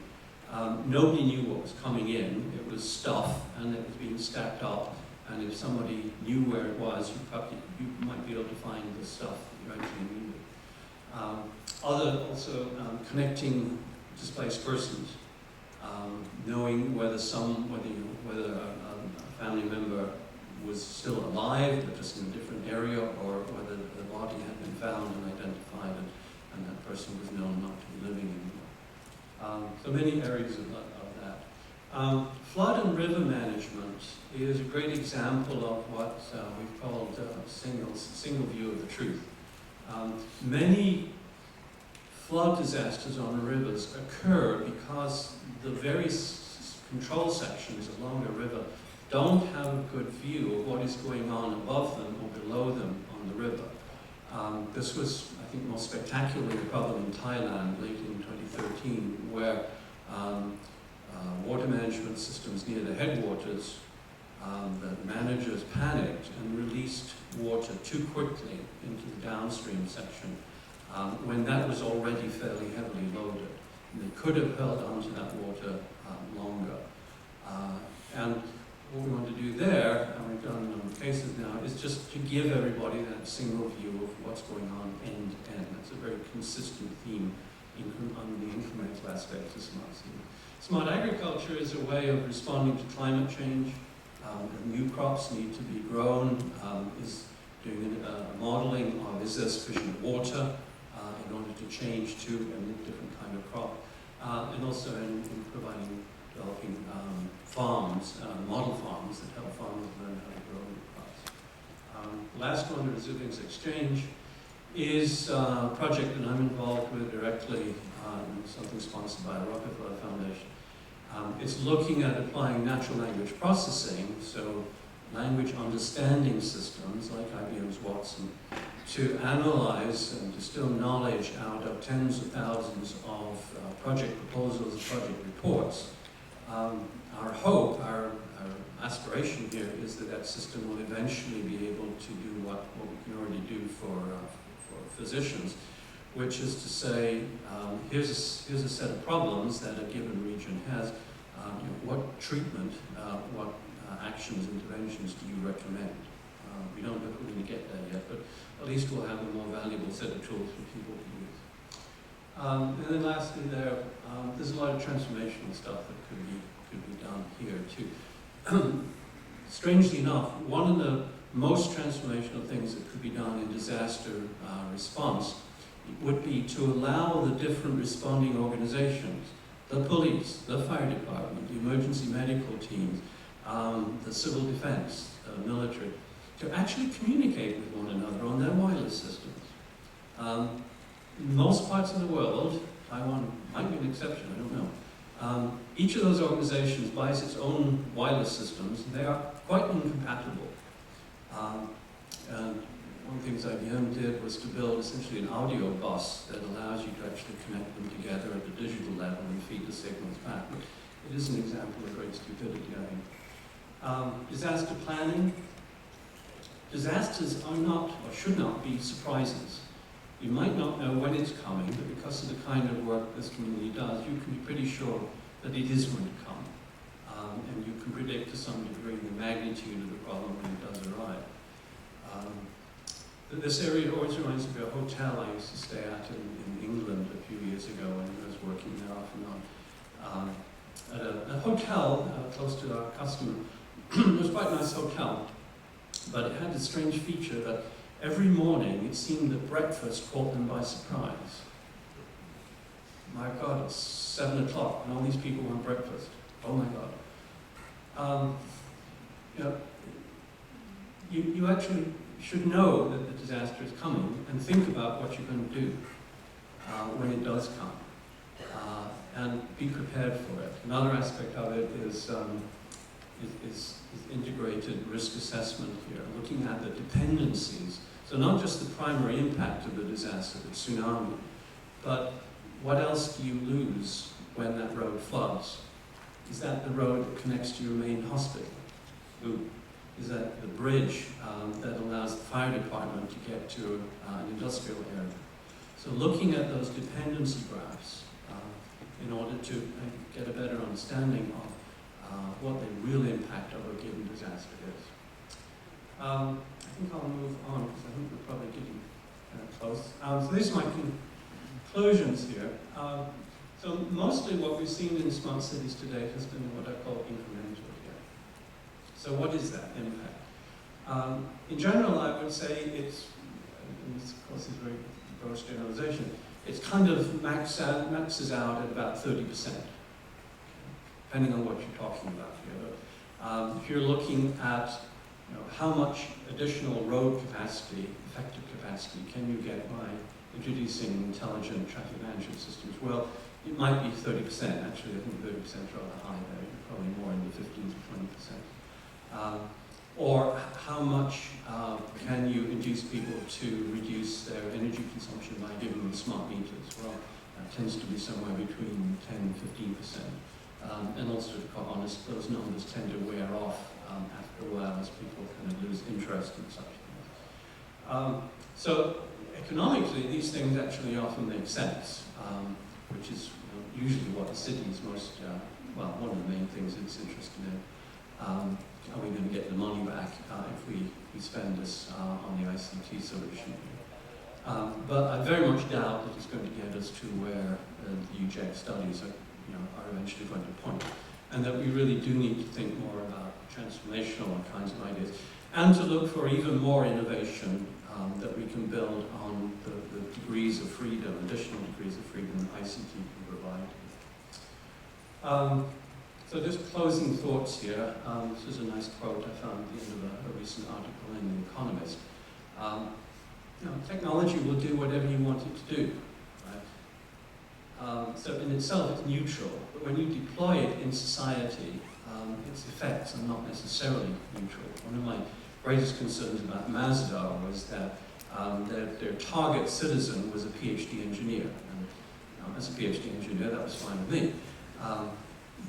Nobody knew what was coming in. It was stuff, and it was being stacked up. And if somebody knew where it was, you might be able to find the stuff that you actually needed. Connecting displaced persons, knowing whether a family member was still alive, but just in a different area, or whether the body had been found and identified, and that person was known not to be living anymore. So many areas of that. Flood and river management is a great example of what we've called single view of the truth. Many flood disasters on the rivers occur because the various control sections along a river don't have a good view of what is going on above them or below them on the river. This was, I think, most spectacularly the problem in Thailand late in 2013, where water management systems near the headwaters, the managers panicked and released water too quickly into the downstream section when that was already fairly heavily loaded. And they could have held onto that water longer. And what we want to do there, and we've done a number of cases now, is just to give everybody that single view of what's going on end to end. That's a very consistent theme on the incremental aspects of smart city. Smart agriculture is a way of responding to climate change. New crops need to be grown, is doing a modeling of is there sufficient water in order to change to a different kind of crop, and also in developing farms, model farms that help farmers learn how to grow new crops. The last one, the Resilience Exchange, is a project that I'm involved with directly, something sponsored by the Rockefeller Foundation. It's looking at applying natural language processing, so language understanding systems like IBM's Watson, to analyze and distill knowledge out of tens of thousands of project proposals, project reports. Our hope, our aspiration here is that that system will eventually be able to do what we can already do for physicians, which is to say, here's a set of problems that a given region has. What treatment, what actions, interventions do you recommend? We don't know if we're going to get there yet, but at least we'll have a more valuable set of tools for people to use. And then lastly, there's a lot of transformational stuff that could be done here too. Strangely enough, one of the most transformational things that could be done in disaster response would be to allow the different responding organizations, the police, the fire department, the emergency medical teams, the civil defense, the military, to actually communicate with one another on their wireless systems. In most parts of the world, Taiwan might be an exception, I don't know. Each of those organizations buys its own wireless systems, and they are quite incompatible. And one of the things IBM did was to build essentially an audio bus that allows you to actually connect them together at the digital level and feed the signals back. But it is an example of great stupidity, I think. Disaster planning. Disasters are not, or should not be, surprises. You might not know when it's coming, but because of the kind of work this community does, you can be pretty sure that it is going to come. And you can predict to some degree the magnitude of the problem when it does arrive. This area always reminds me of a hotel I used to stay at in England a few years ago when I was working there off and on. At a hotel close to our customer. It was quite a nice hotel, but it had a strange feature that every morning it seemed that breakfast caught them by surprise. My God, it's 7 o'clock and all these people want breakfast. Oh my God. You actually should know that the disaster is coming and think about what you're going to do when it does come, and be prepared for it. Another aspect of it is integrated risk assessment here, looking at the dependencies. So not just the primary impact of the disaster, the tsunami, but what else do you lose when that road floods? Is that the road that connects to your main hospital? Ooh. Is that the bridge that allows the fire department to get to an industrial area? So looking at those dependency graphs in order to get a better understanding of what the real impact of a given disaster is. I think I'll move on because I think we're probably getting close. So these are my conclusions here. So mostly what we've seen in smart cities today has been what I call incremental. So what is that impact? In general, I would say it's, and this of course is a very gross generalization, it's kind of maxes out at about 30%, depending on what you're talking about here. But if you're looking at how much additional road capacity, effective capacity, can you get by introducing intelligent traffic management systems? Well, it might be 30%. Actually, I think 30% is rather high there. You're probably more in the 15 to 20%. Or how much can you induce people to reduce their energy consumption by giving them smart meters? Well, that tends to be somewhere between 10 and 15%. And also, to be quite honest, those numbers tend to wear off after a while as people kind of lose interest in such things. So economically, these things actually often make sense, which is usually what the city is most, well, one of the main things it's interested in. Are we going to get the money back if we spend this on the ICT solution? But I very much doubt that it's going to get us to where the UJEC studies are eventually going to point, and that we really do need to think more about transformational kinds of ideas. and to look for even more innovation that we can build on the degrees of freedom, additional degrees of freedom that ICT can provide. So just closing thoughts here. This is a nice quote I found at the end of a recent article in The Economist. Technology will do whatever you want it to do. Right? So in itself it's neutral, but when you deploy it in society, its effects are not necessarily neutral. One of my greatest concerns about Mazda was that their target citizen was a PhD engineer. And as a PhD engineer, that was fine with me.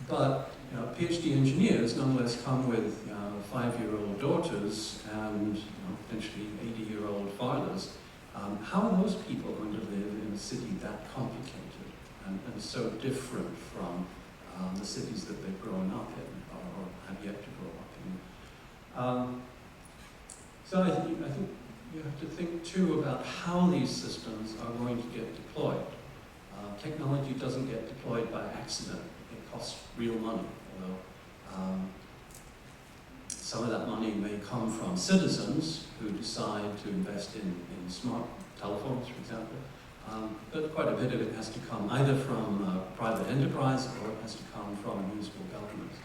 But PhD engineers nonetheless come with 5-year-old daughters and potentially 80-year-old fathers. How are those people going to live in a city that complicated and so different from the cities that they've grown up in or have yet to grow up in? So I think you have to think too about how these systems are going to get deployed. Technology doesn't get deployed by accident. It costs real money, although some of that money may come from citizens who decide to invest in smart telephones, for example. But quite a bit of it has to come either from private enterprise or it has to come from municipal governments.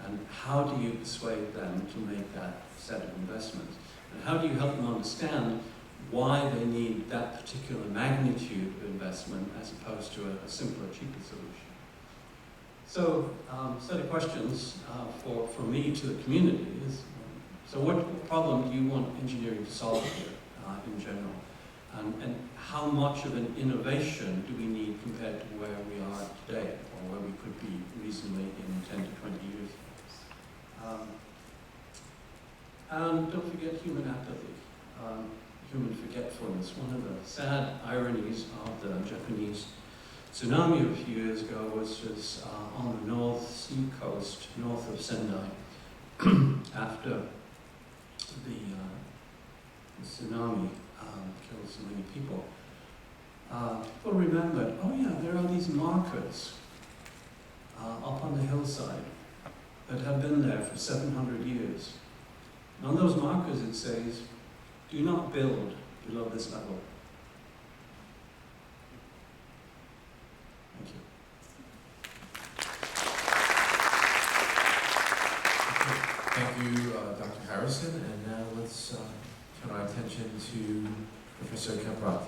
And how do you persuade them to make that set of investments? And how do you help them understand why they need that particular magnitude of investment as opposed to a simpler, cheaper solution? So, set of questions for me to the community is, so what problem do you want engineering to solve here in general? And how much of an innovation do we need compared to where we are today, or where we could be reasonably in 10 to 20 years? And don't forget human apathy, human forgetfulness. One of the sad ironies of the Japanese tsunami a few years ago was just on the North Sea coast, north of Sendai, after the tsunami killed so many people. People remembered, oh yeah, there are these markers up on the hillside that have been there for 700 years. And on those markers it says, do not build below this level. Thank you. Thank you, Dr. Harrison. And now let's turn our attention to Professor Caprotti.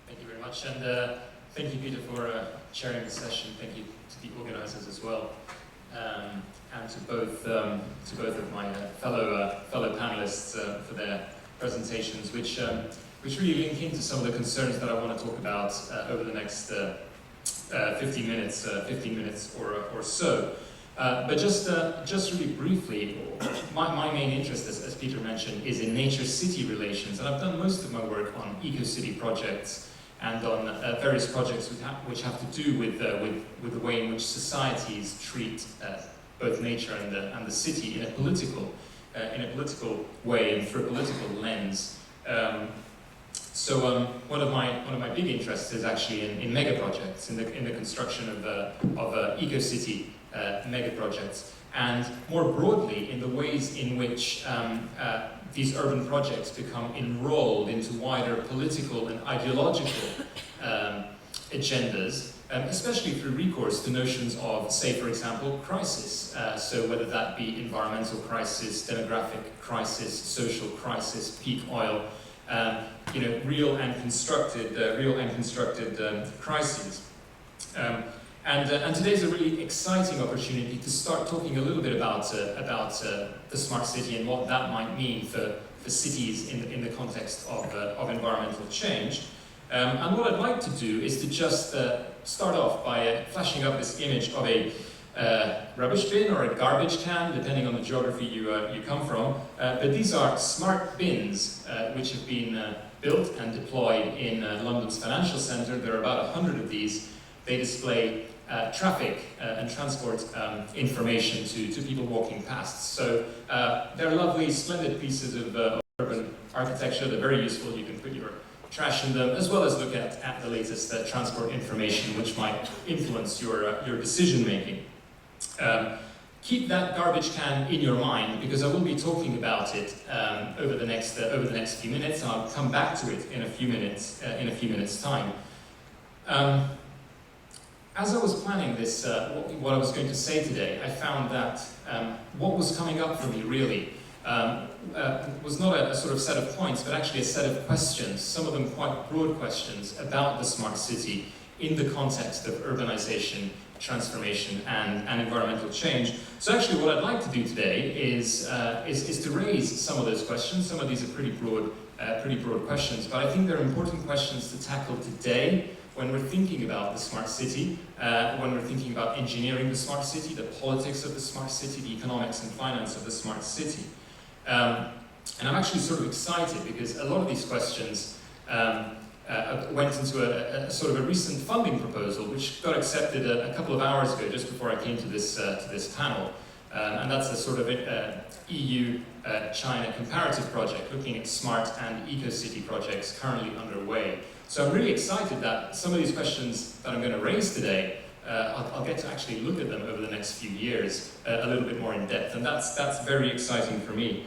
Thank you very much, and thank you, Peter, for chairing the session. Thank you to the organizers as well, and to both of my fellow panelists for their presentations, which really link into some of the concerns that I want to talk about over the next 15 minutes or so. But just really briefly, my main interest, as Peter mentioned, is in nature-city relations, and I've done most of my work on eco-city projects and on various projects which have to do with the way in which societies treat both nature and the city in a political way and through a political lens. So one of my big interests is actually in mega projects, in the construction of eco-city mega projects, and more broadly in the ways in which these urban projects become enrolled into wider political and ideological agendas, especially through recourse to notions of, say, for example, crisis. So whether that be environmental crisis, demographic crisis, social crisis, peak oil, real and constructed crises. And today's a really exciting opportunity to start talking a little bit about the smart city and what that might mean for cities in the context of environmental change. And what I'd like to do is to just start off by flashing up this image of a rubbish bin or a garbage can, depending on the geography you come from. But these are smart bins which have been built and deployed in London's financial centre. There are about 100 of these. They display traffic and transport information to people walking past. So they're lovely, splendid pieces of urban architecture. They're very useful. You can put your trash in them, as well as look at the latest transport information which might influence your decision making. Keep that garbage can in your mind, because I will be talking about it over the next few minutes, and I'll come back to it in a few minutes time. As I was planning this, what I was going to say today, I found that what was coming up for me really was not a sort of set of points, but actually a set of questions, some of them quite broad questions about the smart city in the context of urbanization, transformation, and environmental change. So actually what I'd like to do today is to raise some of those questions. Some of these are pretty broad questions, but I think they're important questions to tackle today when we're thinking about the smart city, when we're thinking about engineering the smart city, the politics of the smart city, the economics and finance of the smart city. And I'm actually sort of excited because a lot of these questions went into a sort of a recent funding proposal which got accepted a couple of hours ago, just before I came to this panel. And that's a sort of EU-China comparative project looking at smart and eco-city projects currently underway. So I'm really excited that some of these questions that I'm going to raise today, I'll get to actually look at them over the next few years a little bit more in depth, and that's very exciting for me.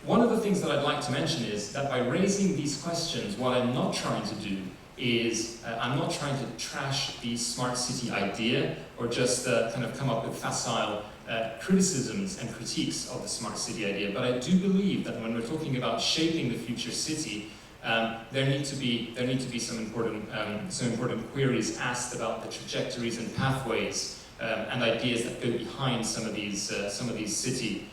One of the things that I'd like to mention is that by raising these questions, what I'm not trying to do is, I'm not trying to trash the smart city idea or just kind of come up with facile criticisms and critiques of the smart city idea, but I do believe that when we're talking about shaping the future city, there need to be some important queries asked about the trajectories and pathways and ideas that go behind some of these city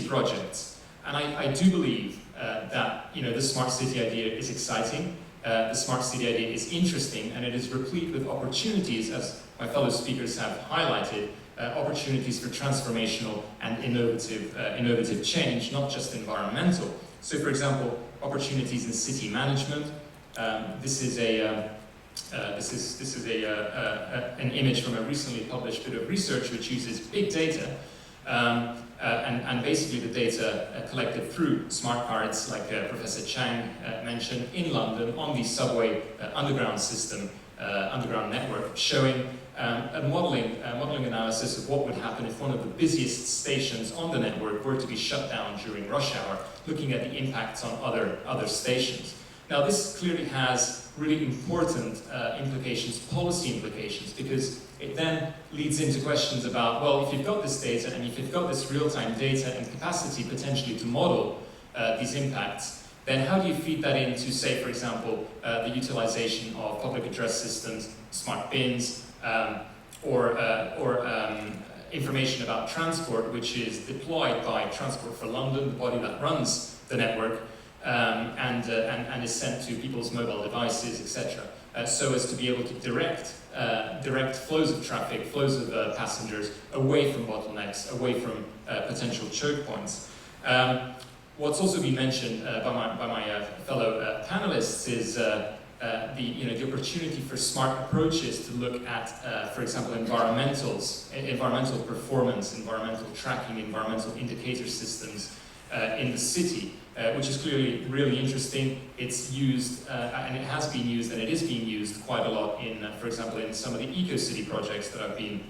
projects. And I do believe that the smart city idea is exciting, the smart city idea is interesting, and it is replete with opportunities, as my fellow speakers have highlighted, opportunities for transformational and innovative change, not just environmental. So, for example, opportunities in city management. This is an image from a recently published bit of research which uses big data. And basically the data collected through smart cards, like Professor Chang mentioned, in London on the subway underground system, underground network, showing a modeling analysis of what would happen if one of the busiest stations on the network were to be shut down during rush hour, looking at the impacts on other stations. Now this clearly has really important implications, policy implications, because it then leads into questions about, well, if you've got this data and if you've got this real-time data and capacity potentially to model these impacts, then how do you feed that into, say, for example, the utilization of public address systems, smart bins, or information about transport, which is deployed by Transport for London, the body that runs the network, and is sent to people's mobile devices, etc., so as to be able to direct flows of traffic, flows of passengers away from bottlenecks, away from potential choke points. What's also been mentioned by my fellow panelists is the opportunity for smart approaches to look at, for example, environmental performance, environmental tracking, environmental indicator systems in the city, which is clearly really interesting. It's used, and it has been used, and it is being used quite a lot in, for example, in some of the eco-city projects that I've been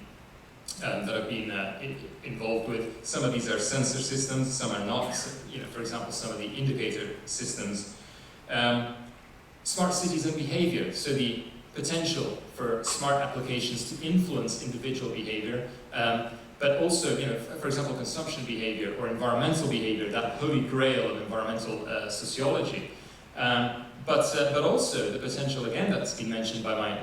involved with. Some of these are sensor systems, some are not. For example, some of the indicator systems. Smart cities and behavior, so the potential for smart applications to influence individual behavior, but also, for example, consumption behavior or environmental behavior, that holy grail of environmental sociology. But also the potential, again, that's been mentioned by my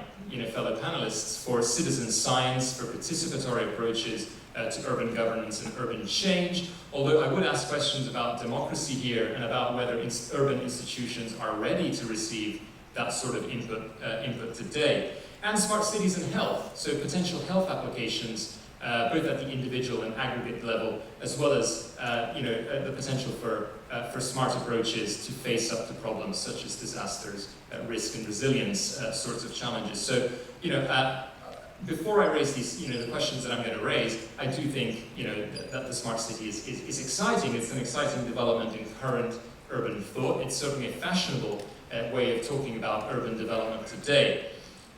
fellow panelists, for citizen science, for participatory approaches to urban governance and urban change. Although I would ask questions about democracy here and about whether urban institutions are ready to receive that sort of input today. And smart cities and health, so potential health applications, both at the individual and aggregate level, as well as the potential for smart approaches to face up to problems such as disasters, risk and resilience sorts of challenges. So, before I raise these, the questions that I'm going to raise, I do think, that the smart city is exciting. It's an exciting development in current urban thought. It's certainly a fashionable way of talking about urban development today.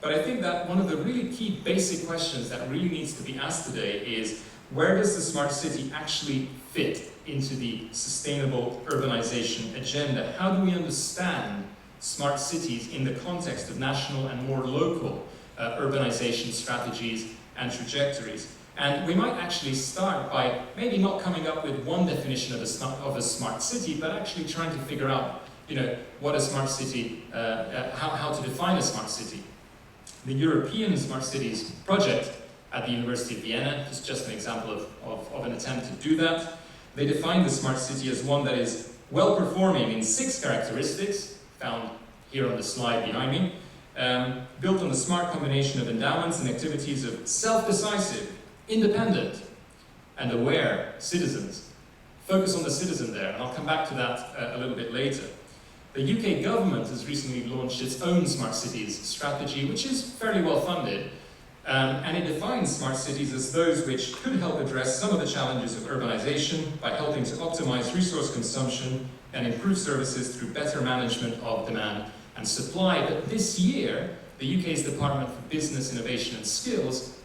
But I think that one of the really key basic questions that really needs to be asked today is, where does the smart city actually fit into the sustainable urbanization agenda? How do we understand smart cities in the context of national and more local urbanization strategies and trajectories? And we might actually start by maybe not coming up with one definition of a smart city, but actually trying to figure out, what a smart city, how to define a smart city. The European Smart Cities project at the University of Vienna is just an example of an attempt to do that. They define the smart city as one that is well-performing in 6 characteristics, found here on the slide behind me, built on the smart combination of endowments and activities of self-decisive, independent, and aware citizens. Focus on the citizen there, and I'll come back to that a little bit later. The UK government has recently launched its own smart cities strategy, which is fairly well funded, and it defines smart cities as those which could help address some of the challenges of urbanization by helping to optimize resource consumption and improve services through better management of demand and supply. But this year, the UK's Department for Business, Innovation and Skills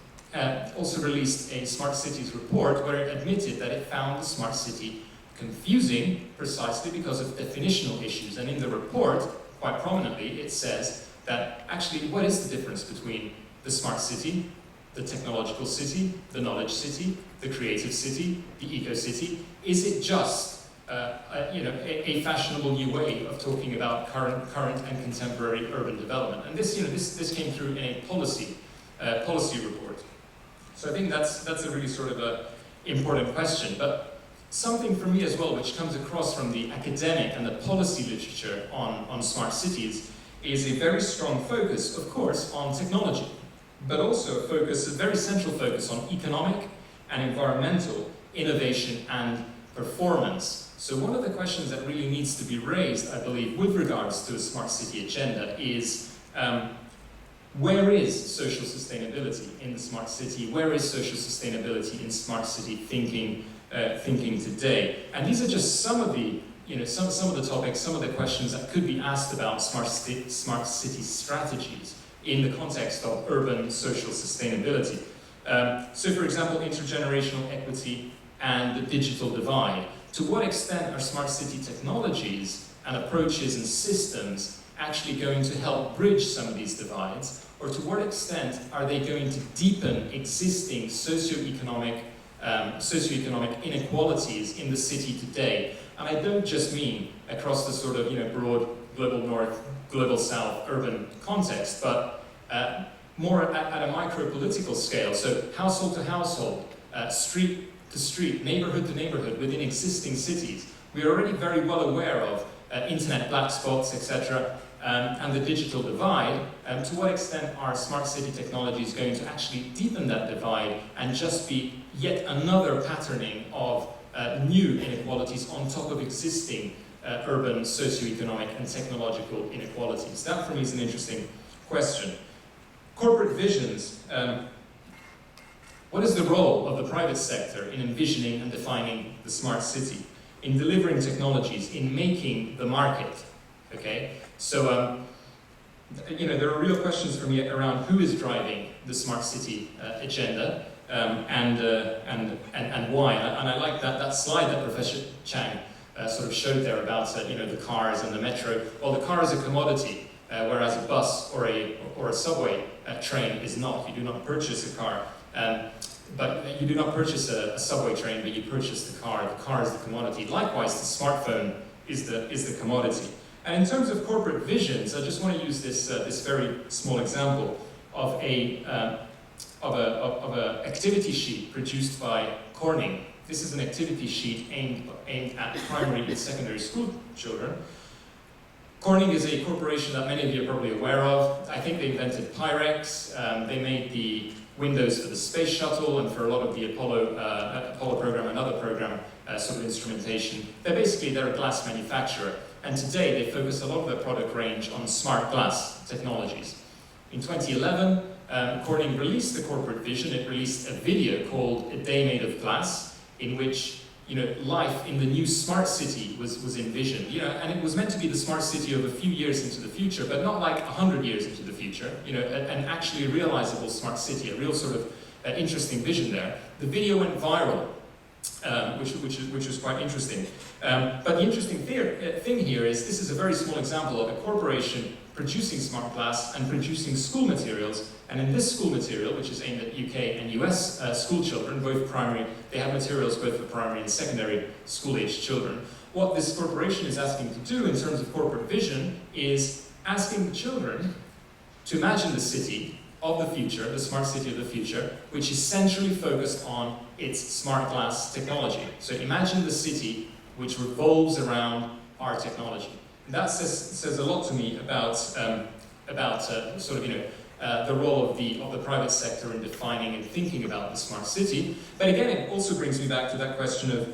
also released a smart cities report where it admitted that it found the smart city confusing precisely because of definitional issues. And in the report, quite prominently, it says that actually what is the difference between the smart city, the technological city, the knowledge city, the creative city, the eco-city? Is it just a fashionable new way of talking about current and contemporary urban development? And this came through in a policy report. So I think that's a really sort of a important question. But something for me as well, which comes across from the academic and the policy literature on smart cities, is a very strong focus, of course, on technology, but also a very central focus on economic and environmental innovation and performance. So one of the questions that really needs to be raised, I believe, with regards to a smart city agenda is, where is social sustainability in the smart city? Where is social sustainability in smart city thinking today? And these are just some of the some of the topics, some of the questions that could be asked about smart city strategies in the context of urban social sustainability. So for example, intergenerational equity and the digital divide. To what extent are smart city technologies and approaches and systems actually going to help bridge some of these divides? Or to what extent are they going to deepen existing socioeconomic inequalities in the city today? And I don't just mean across the sort of broad global north, global south urban context, but more at a micro-political scale. So household to household, street to street, neighborhood to neighborhood within existing cities. We're already very well aware of internet black spots, etc., and the digital divide. To what extent are smart city technologies going to actually deepen that divide and just be yet another patterning of new inequalities on top of existing urban socioeconomic and technological inequalities? That for me is an interesting question. Corporate visions. What is the role of the private sector in envisioning and defining the smart city, in delivering technologies, in making the market? Okay, so there are real questions for me around who is driving the smart city agenda and why. And I like that slide that Professor Chang sort of showed there about the cars and the metro. Well, the car is a commodity, whereas a bus or a subway train is not. You do not purchase a car. But you do not purchase a subway train, but you purchase the car. The car is the commodity. Likewise, the smartphone is the commodity. And in terms of corporate visions, I just want to use this very small example of a activity sheet produced by Corning. This is an activity sheet aimed at primary and secondary school children. Corning is a corporation that many of you are probably aware of. I think they invented Pyrex. They made the windows for the space shuttle and for a lot of the Apollo program and other program sort of instrumentation. They're a glass manufacturer. And today they focus a lot of their product range on smart glass technologies. In 2011, Corning released the corporate vision. It released a video called A Day Made of Glass, in which life in the new smart city was envisioned, and it was meant to be the smart city of a few years into the future, but not like 100 years into the future, an actually realizable smart city, a real sort of interesting vision there. The video went viral, which was quite interesting. But the interesting thing here is this is a very small example of a corporation producing smart glass and producing school materials. And in this school material, which is aimed at UK and US school children, both primary, they have materials both for primary and secondary school-aged children. What this corporation is asking to do in terms of corporate vision is asking the children to imagine the city of the future, the smart city of the future, which is centrally focused on its smart glass technology. So imagine the city which revolves around our technology. And that says a lot to me about the role of the private sector in defining and thinking about the smart city. But again, it also brings me back to that question of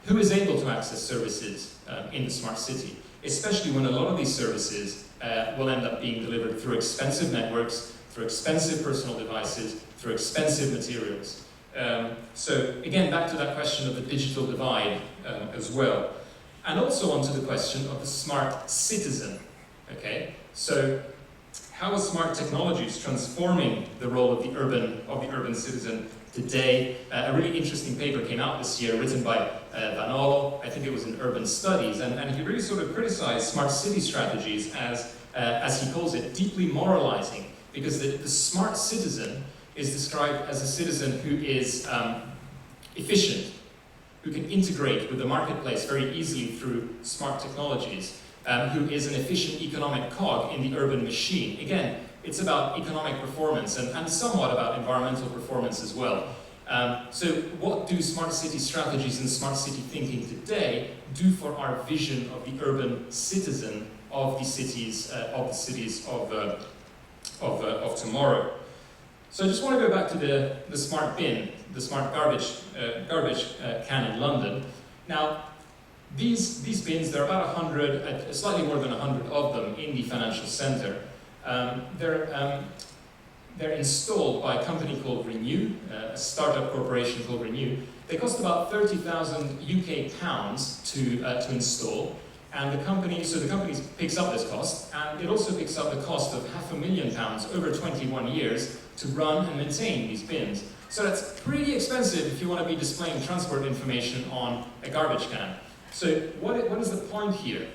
who is able to access services in the smart city, especially when a lot of these services will end up being delivered through expensive networks, through expensive personal devices, through expensive materials. So again, back to that question of the digital divide as well. And also onto the question of the smart citizen. Okay, so how are smart technologies transforming the role of the urban citizen today? A really interesting paper came out this year, written by Vanolo, I think it was in Urban Studies, and he really sort of criticized smart city strategies as he calls it, deeply moralizing, because the smart citizen is described as a citizen who is efficient, who can integrate with the marketplace very easily through smart technologies, who is an efficient economic cog in the urban machine. Again, it's about economic performance and somewhat about environmental performance as well. So what do smart city strategies and smart city thinking today do for our vision of the urban citizen of the cities of tomorrow? So I just want to go back to the smart bin, the smart garbage can in London. Now, these bins, there are about 100, slightly more than 100 of them in the financial centre. They're installed by a company called Renew, a startup corporation called Renew. They cost about 30,000 UK pounds to install, and the company picks up this cost, and it also picks up the cost of £500,000 over 21 years to run and maintain these bins. So that's pretty expensive if you want to be displaying transport information on a garbage can. So what is the point here?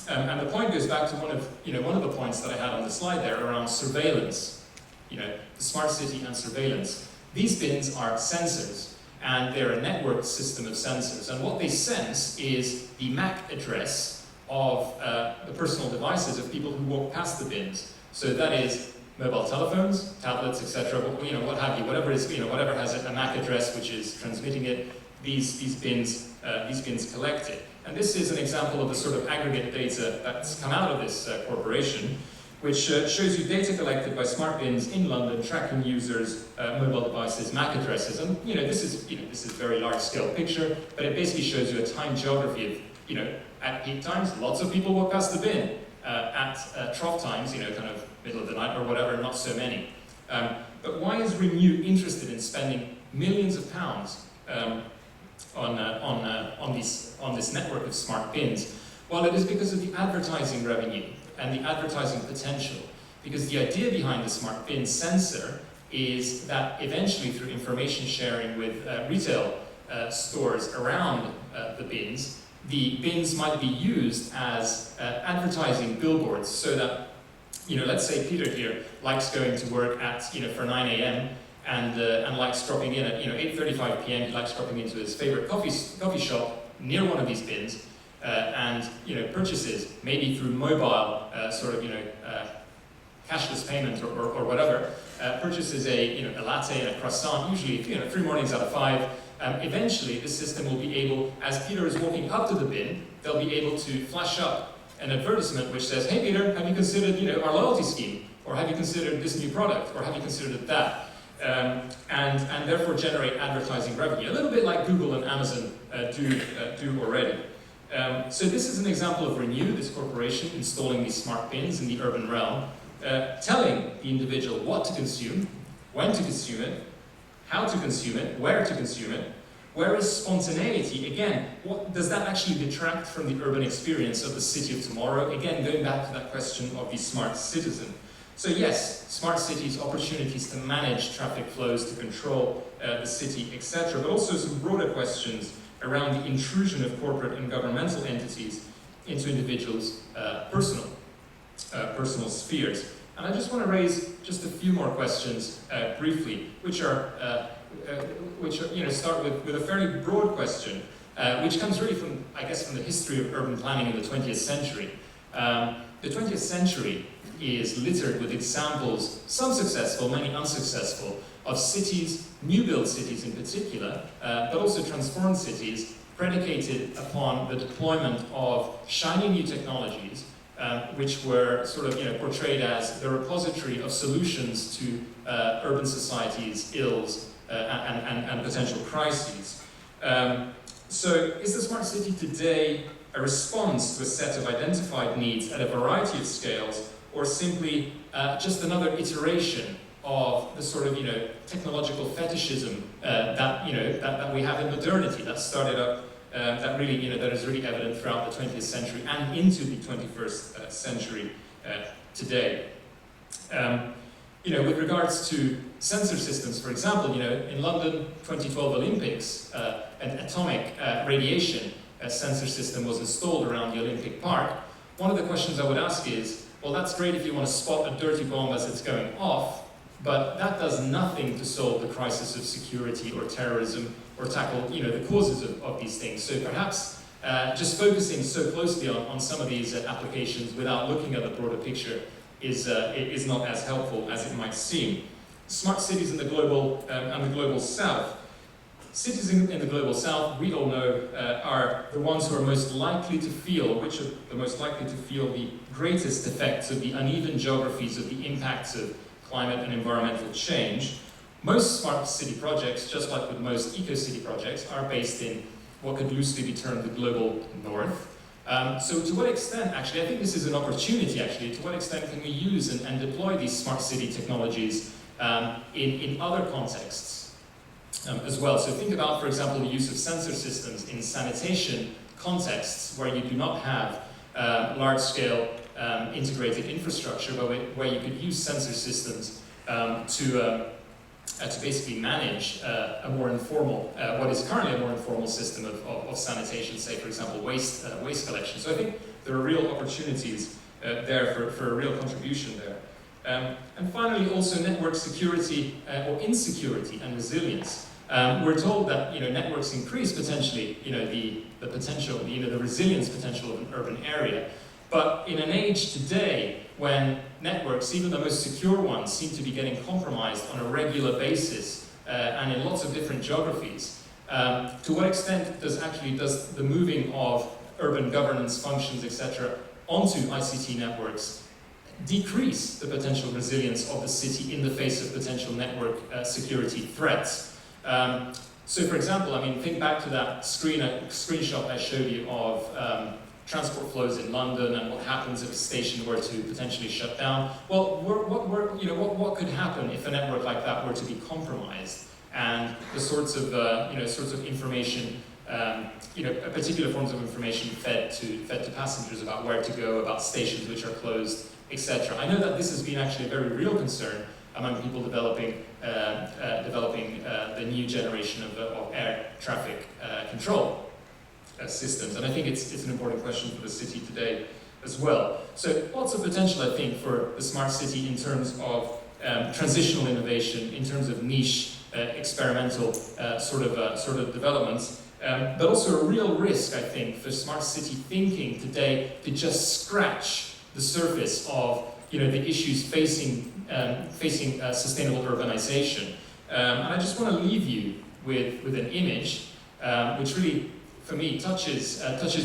And the point goes back to one of the points that I had on the slide there around surveillance. The smart city and surveillance. These bins are sensors, and they're a networked system of sensors. And what they sense is the MAC address of the personal devices of people who walk past the bins. So that is mobile telephones, tablets, etc. What have you, whatever has a MAC address which is transmitting it. These bins collect it. And this is an example of the sort of aggregate data that's come out of this corporation, which shows you data collected by smart bins in London, tracking users, mobile devices, MAC addresses. And this is a very large-scale picture, but it basically shows you a time geography of, at peak times, lots of people walk past the bin. At trough times, kind of middle of the night or whatever, not so many. But why is Renew interested in spending millions of pounds on this network of smart bins? Well, it is because of the advertising revenue and the advertising potential. Because the idea behind the smart bin sensor is that eventually, through information sharing with retail stores around the bins might be used as advertising billboards, so that, let's say Peter here likes going to work at, for 9 a.m. and likes dropping in at 8:35 p.m. He likes dropping into his favorite coffee shop near one of these bins, and purchases maybe through mobile cashless payment or whatever, purchases a latte and a croissant, usually 3 mornings out of 5. Eventually, the system will be able, as Peter is walking up to the bin, they'll be able to flash up an advertisement which says, "Hey Peter, have you considered our loyalty scheme? Or have you considered this new product? Or have you considered that?" And therefore generate advertising revenue, a little bit like Google and Amazon do already. So this is an example of Renew, this corporation, installing these smart bins in the urban realm, telling the individual what to consume, when to consume it, how to consume it, where to consume it, Where is spontaneity? Again, what does that actually detract from the urban experience of the city of tomorrow? Again, going back to that question of the smart citizen. So yes, smart cities, opportunities to manage traffic flows, to control the city, etc., but also some broader questions around the intrusion of corporate and governmental entities into individuals' personal spheres. And I just want to raise just a few more questions briefly, which are start with a fairly broad question, which comes really from, I guess, from the history of urban planning in the 20th century. The 20th century is littered with examples, some successful, many unsuccessful, of cities, new build cities in particular, but also transformed cities, predicated upon the deployment of shiny new technologies, which were sort of portrayed as the repository of solutions to urban society's ills and potential crises. So is the smart city today a response to a set of identified needs at a variety of scales, or simply just another iteration of the sort of technological fetishism that we have in modernity that started up that is really evident throughout the 20th century and into the 21st century today. With regards to sensor systems, for example, in London 2012 Olympics, an atomic radiation sensor system was installed around the Olympic Park. One of the questions I would ask is, well, that's great if you want to spot a dirty bomb as it's going off, but that does nothing to solve the crisis of security or terrorism or tackle, the causes of these things. So perhaps just focusing so closely on some of these applications without looking at the broader picture is not as helpful as it might seem. Smart cities in the global and the global south. Cities in the global south, we all know, are the ones who are most likely to feel, the greatest effects of the uneven geographies of the impacts of climate and environmental change. Most smart city projects, just like with most eco-city projects, are based in what could loosely be termed the global north. So to what extent, actually, I think this is an opportunity, actually, to what extent can we use and deploy these smart city technologies in other contexts as well? So think about, for example, the use of sensor systems in sanitation contexts where you do not have large-scale integrated infrastructure, but where you could use sensor systems to basically manage a more informal, what is currently a more informal system of sanitation, say, for example, waste collection. So I think there are real opportunities there for a real contribution there. And finally, also network security or insecurity and resilience. We're told that networks increase potentially the potential, the resilience potential of an urban area. But in an age today when networks, even the most secure ones, seem to be getting compromised on a regular basis and in lots of different geographies, to what extent does the moving of urban governance functions, etc., onto ICT networks decrease the potential resilience of the city in the face of potential network security threats? So, for example, think back to that screenshot I showed you of transport flows in London and what happens if a station were to potentially shut down. Well, what could happen if a network like that were to be compromised, and the sorts of information, particular forms of information fed to passengers about where to go, about stations which are closed, etc. I know that this has been actually a very real concern among people developing the new generation of air traffic control systems, and I think it's an important question for the city today as well. So lots of potential, I think, for the smart city in terms of transitional innovation, in terms of niche, experimental sort of developments, but also a real risk, I think, for smart city thinking today to just scratch the surface of the issues facing sustainable urbanization. And I just want to leave you with an image which really, for me, touches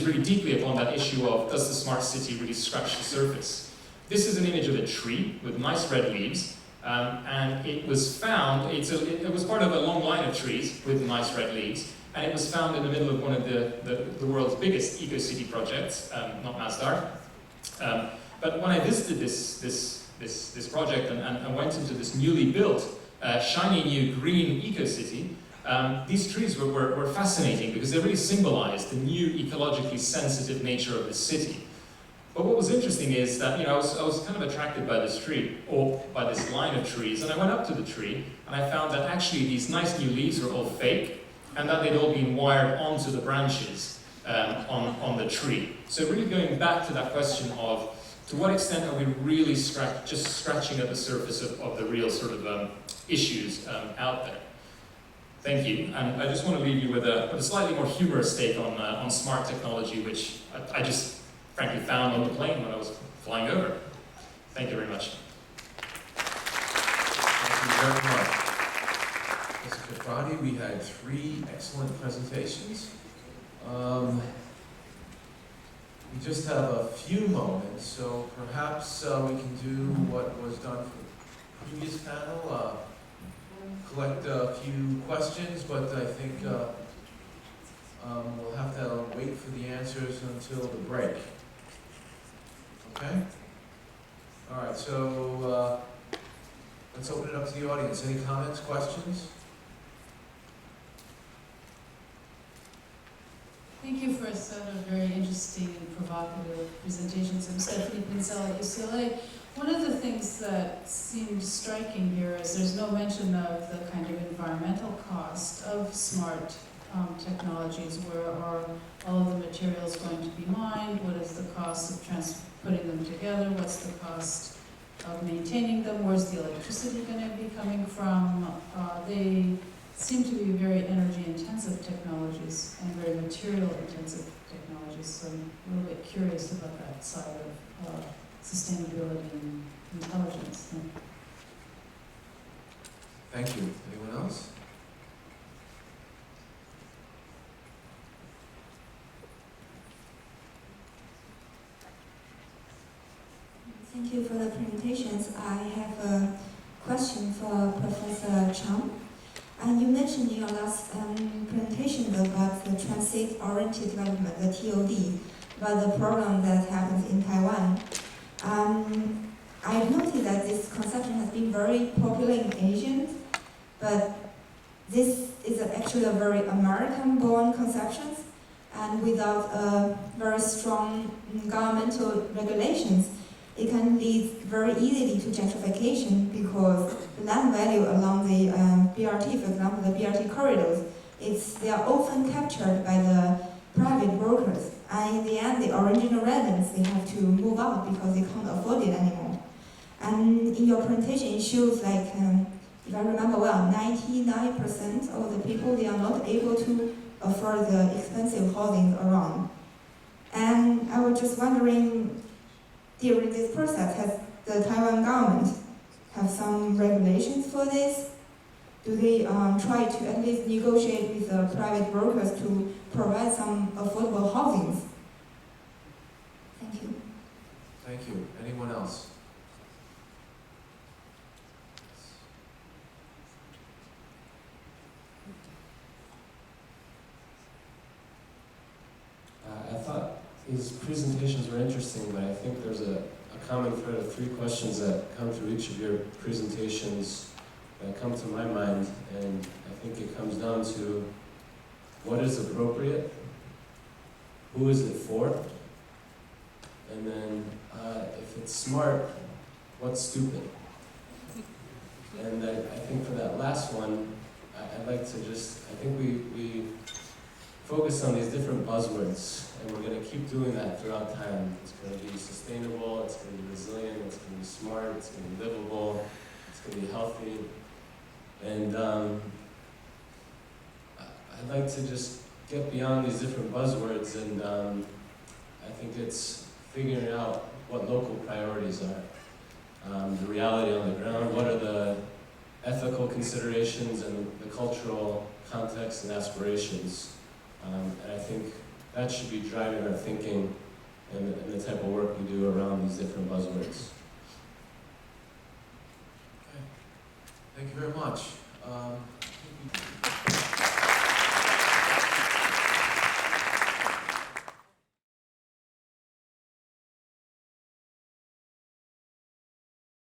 really deeply upon that issue of, does the smart city really scratch the surface? This is an image of a tree with nice red leaves, and it was found, it was part of a long line of trees with nice red leaves, and it was found in the middle of one of the world's biggest eco-city projects, not Masdar. But when I visited this project and went into this newly built, shiny new green eco-city, These trees were fascinating because they really symbolized the new ecologically sensitive nature of the city. But what was interesting is that, I was kind of attracted by this tree, or by this line of trees, and I went up to the tree, and I found that actually these nice new leaves were all fake, and that they'd all been wired onto the branches on the tree. So really going back to that question of, to what extent are we really just scratching at the surface of the real sort of issues out there? Thank you. And I just want to leave you with a slightly more humorous take on smart technology, which I just frankly found on the plane when I was flying over. Thank you very much. Thank you very much. Mr. Caprotti, we had 3 excellent presentations. We just have a few moments, so perhaps we can do what was done for the previous panel, collect a few questions, but I think we'll have to wait for the answers until the break. Okay? All right, so let's open it up to the audience. Any comments, questions? Thank you for a set of very interesting and provocative presentations. I'm Stephanie Pincel at UCLA. One of the things that seemed striking here is there's no mention of the kind of environmental cost of smart technologies. Where are all of the materials going to be mined? What is the cost of putting them together? What's the cost of maintaining them? Where's the electricity going to be coming from? They seem to be very energy-intensive technologies and very material-intensive technologies. So I'm a little bit curious about that side of sustainability and intelligence. Thank you. Anyone else? Thank you for the presentations. I have a question for Professor Chang. You mentioned in your last presentation about the transit-oriented development, the TOD, about the problem that happens in Taiwan. I've noticed that this conception has been very popular in Asia, but this is actually a very American-born conception, and without very strong governmental regulations, it can lead very easily to gentrification because the land value along the BRT, for example, the BRT corridors, they are often captured by the private brokers. And in the end, the original residents, they have to move out because they can't afford it anymore. And in your presentation, it shows like, if I remember well, 99% of the people, they are not able to afford the expensive housing around. And I was just wondering, during this process, has the Taiwan government have some regulations for this? Do they try to at least negotiate with the private brokers to provide some affordable housings? Thank you. Thank you. Anyone else? I thought his presentations were interesting, but I think there's a common thread of 3 questions that come through each of your presentations that come to my mind, and I think it comes down to what is appropriate, who is it for, and then if it's smart, what's stupid. And I think for that last one, I'd like to I think we focus on these different buzzwords, and we're going to keep doing that throughout time. It's going to be sustainable, it's going to be resilient, it's going to be smart, it's going to be livable, it's going to be healthy. And I'd like to just get beyond these different buzzwords, and I think it's figuring out what local priorities are. The reality on the ground, what are the ethical considerations and the cultural context and aspirations. And I think that should be driving our thinking and the type of work we do around these different buzzwords. Okay. Thank you very much.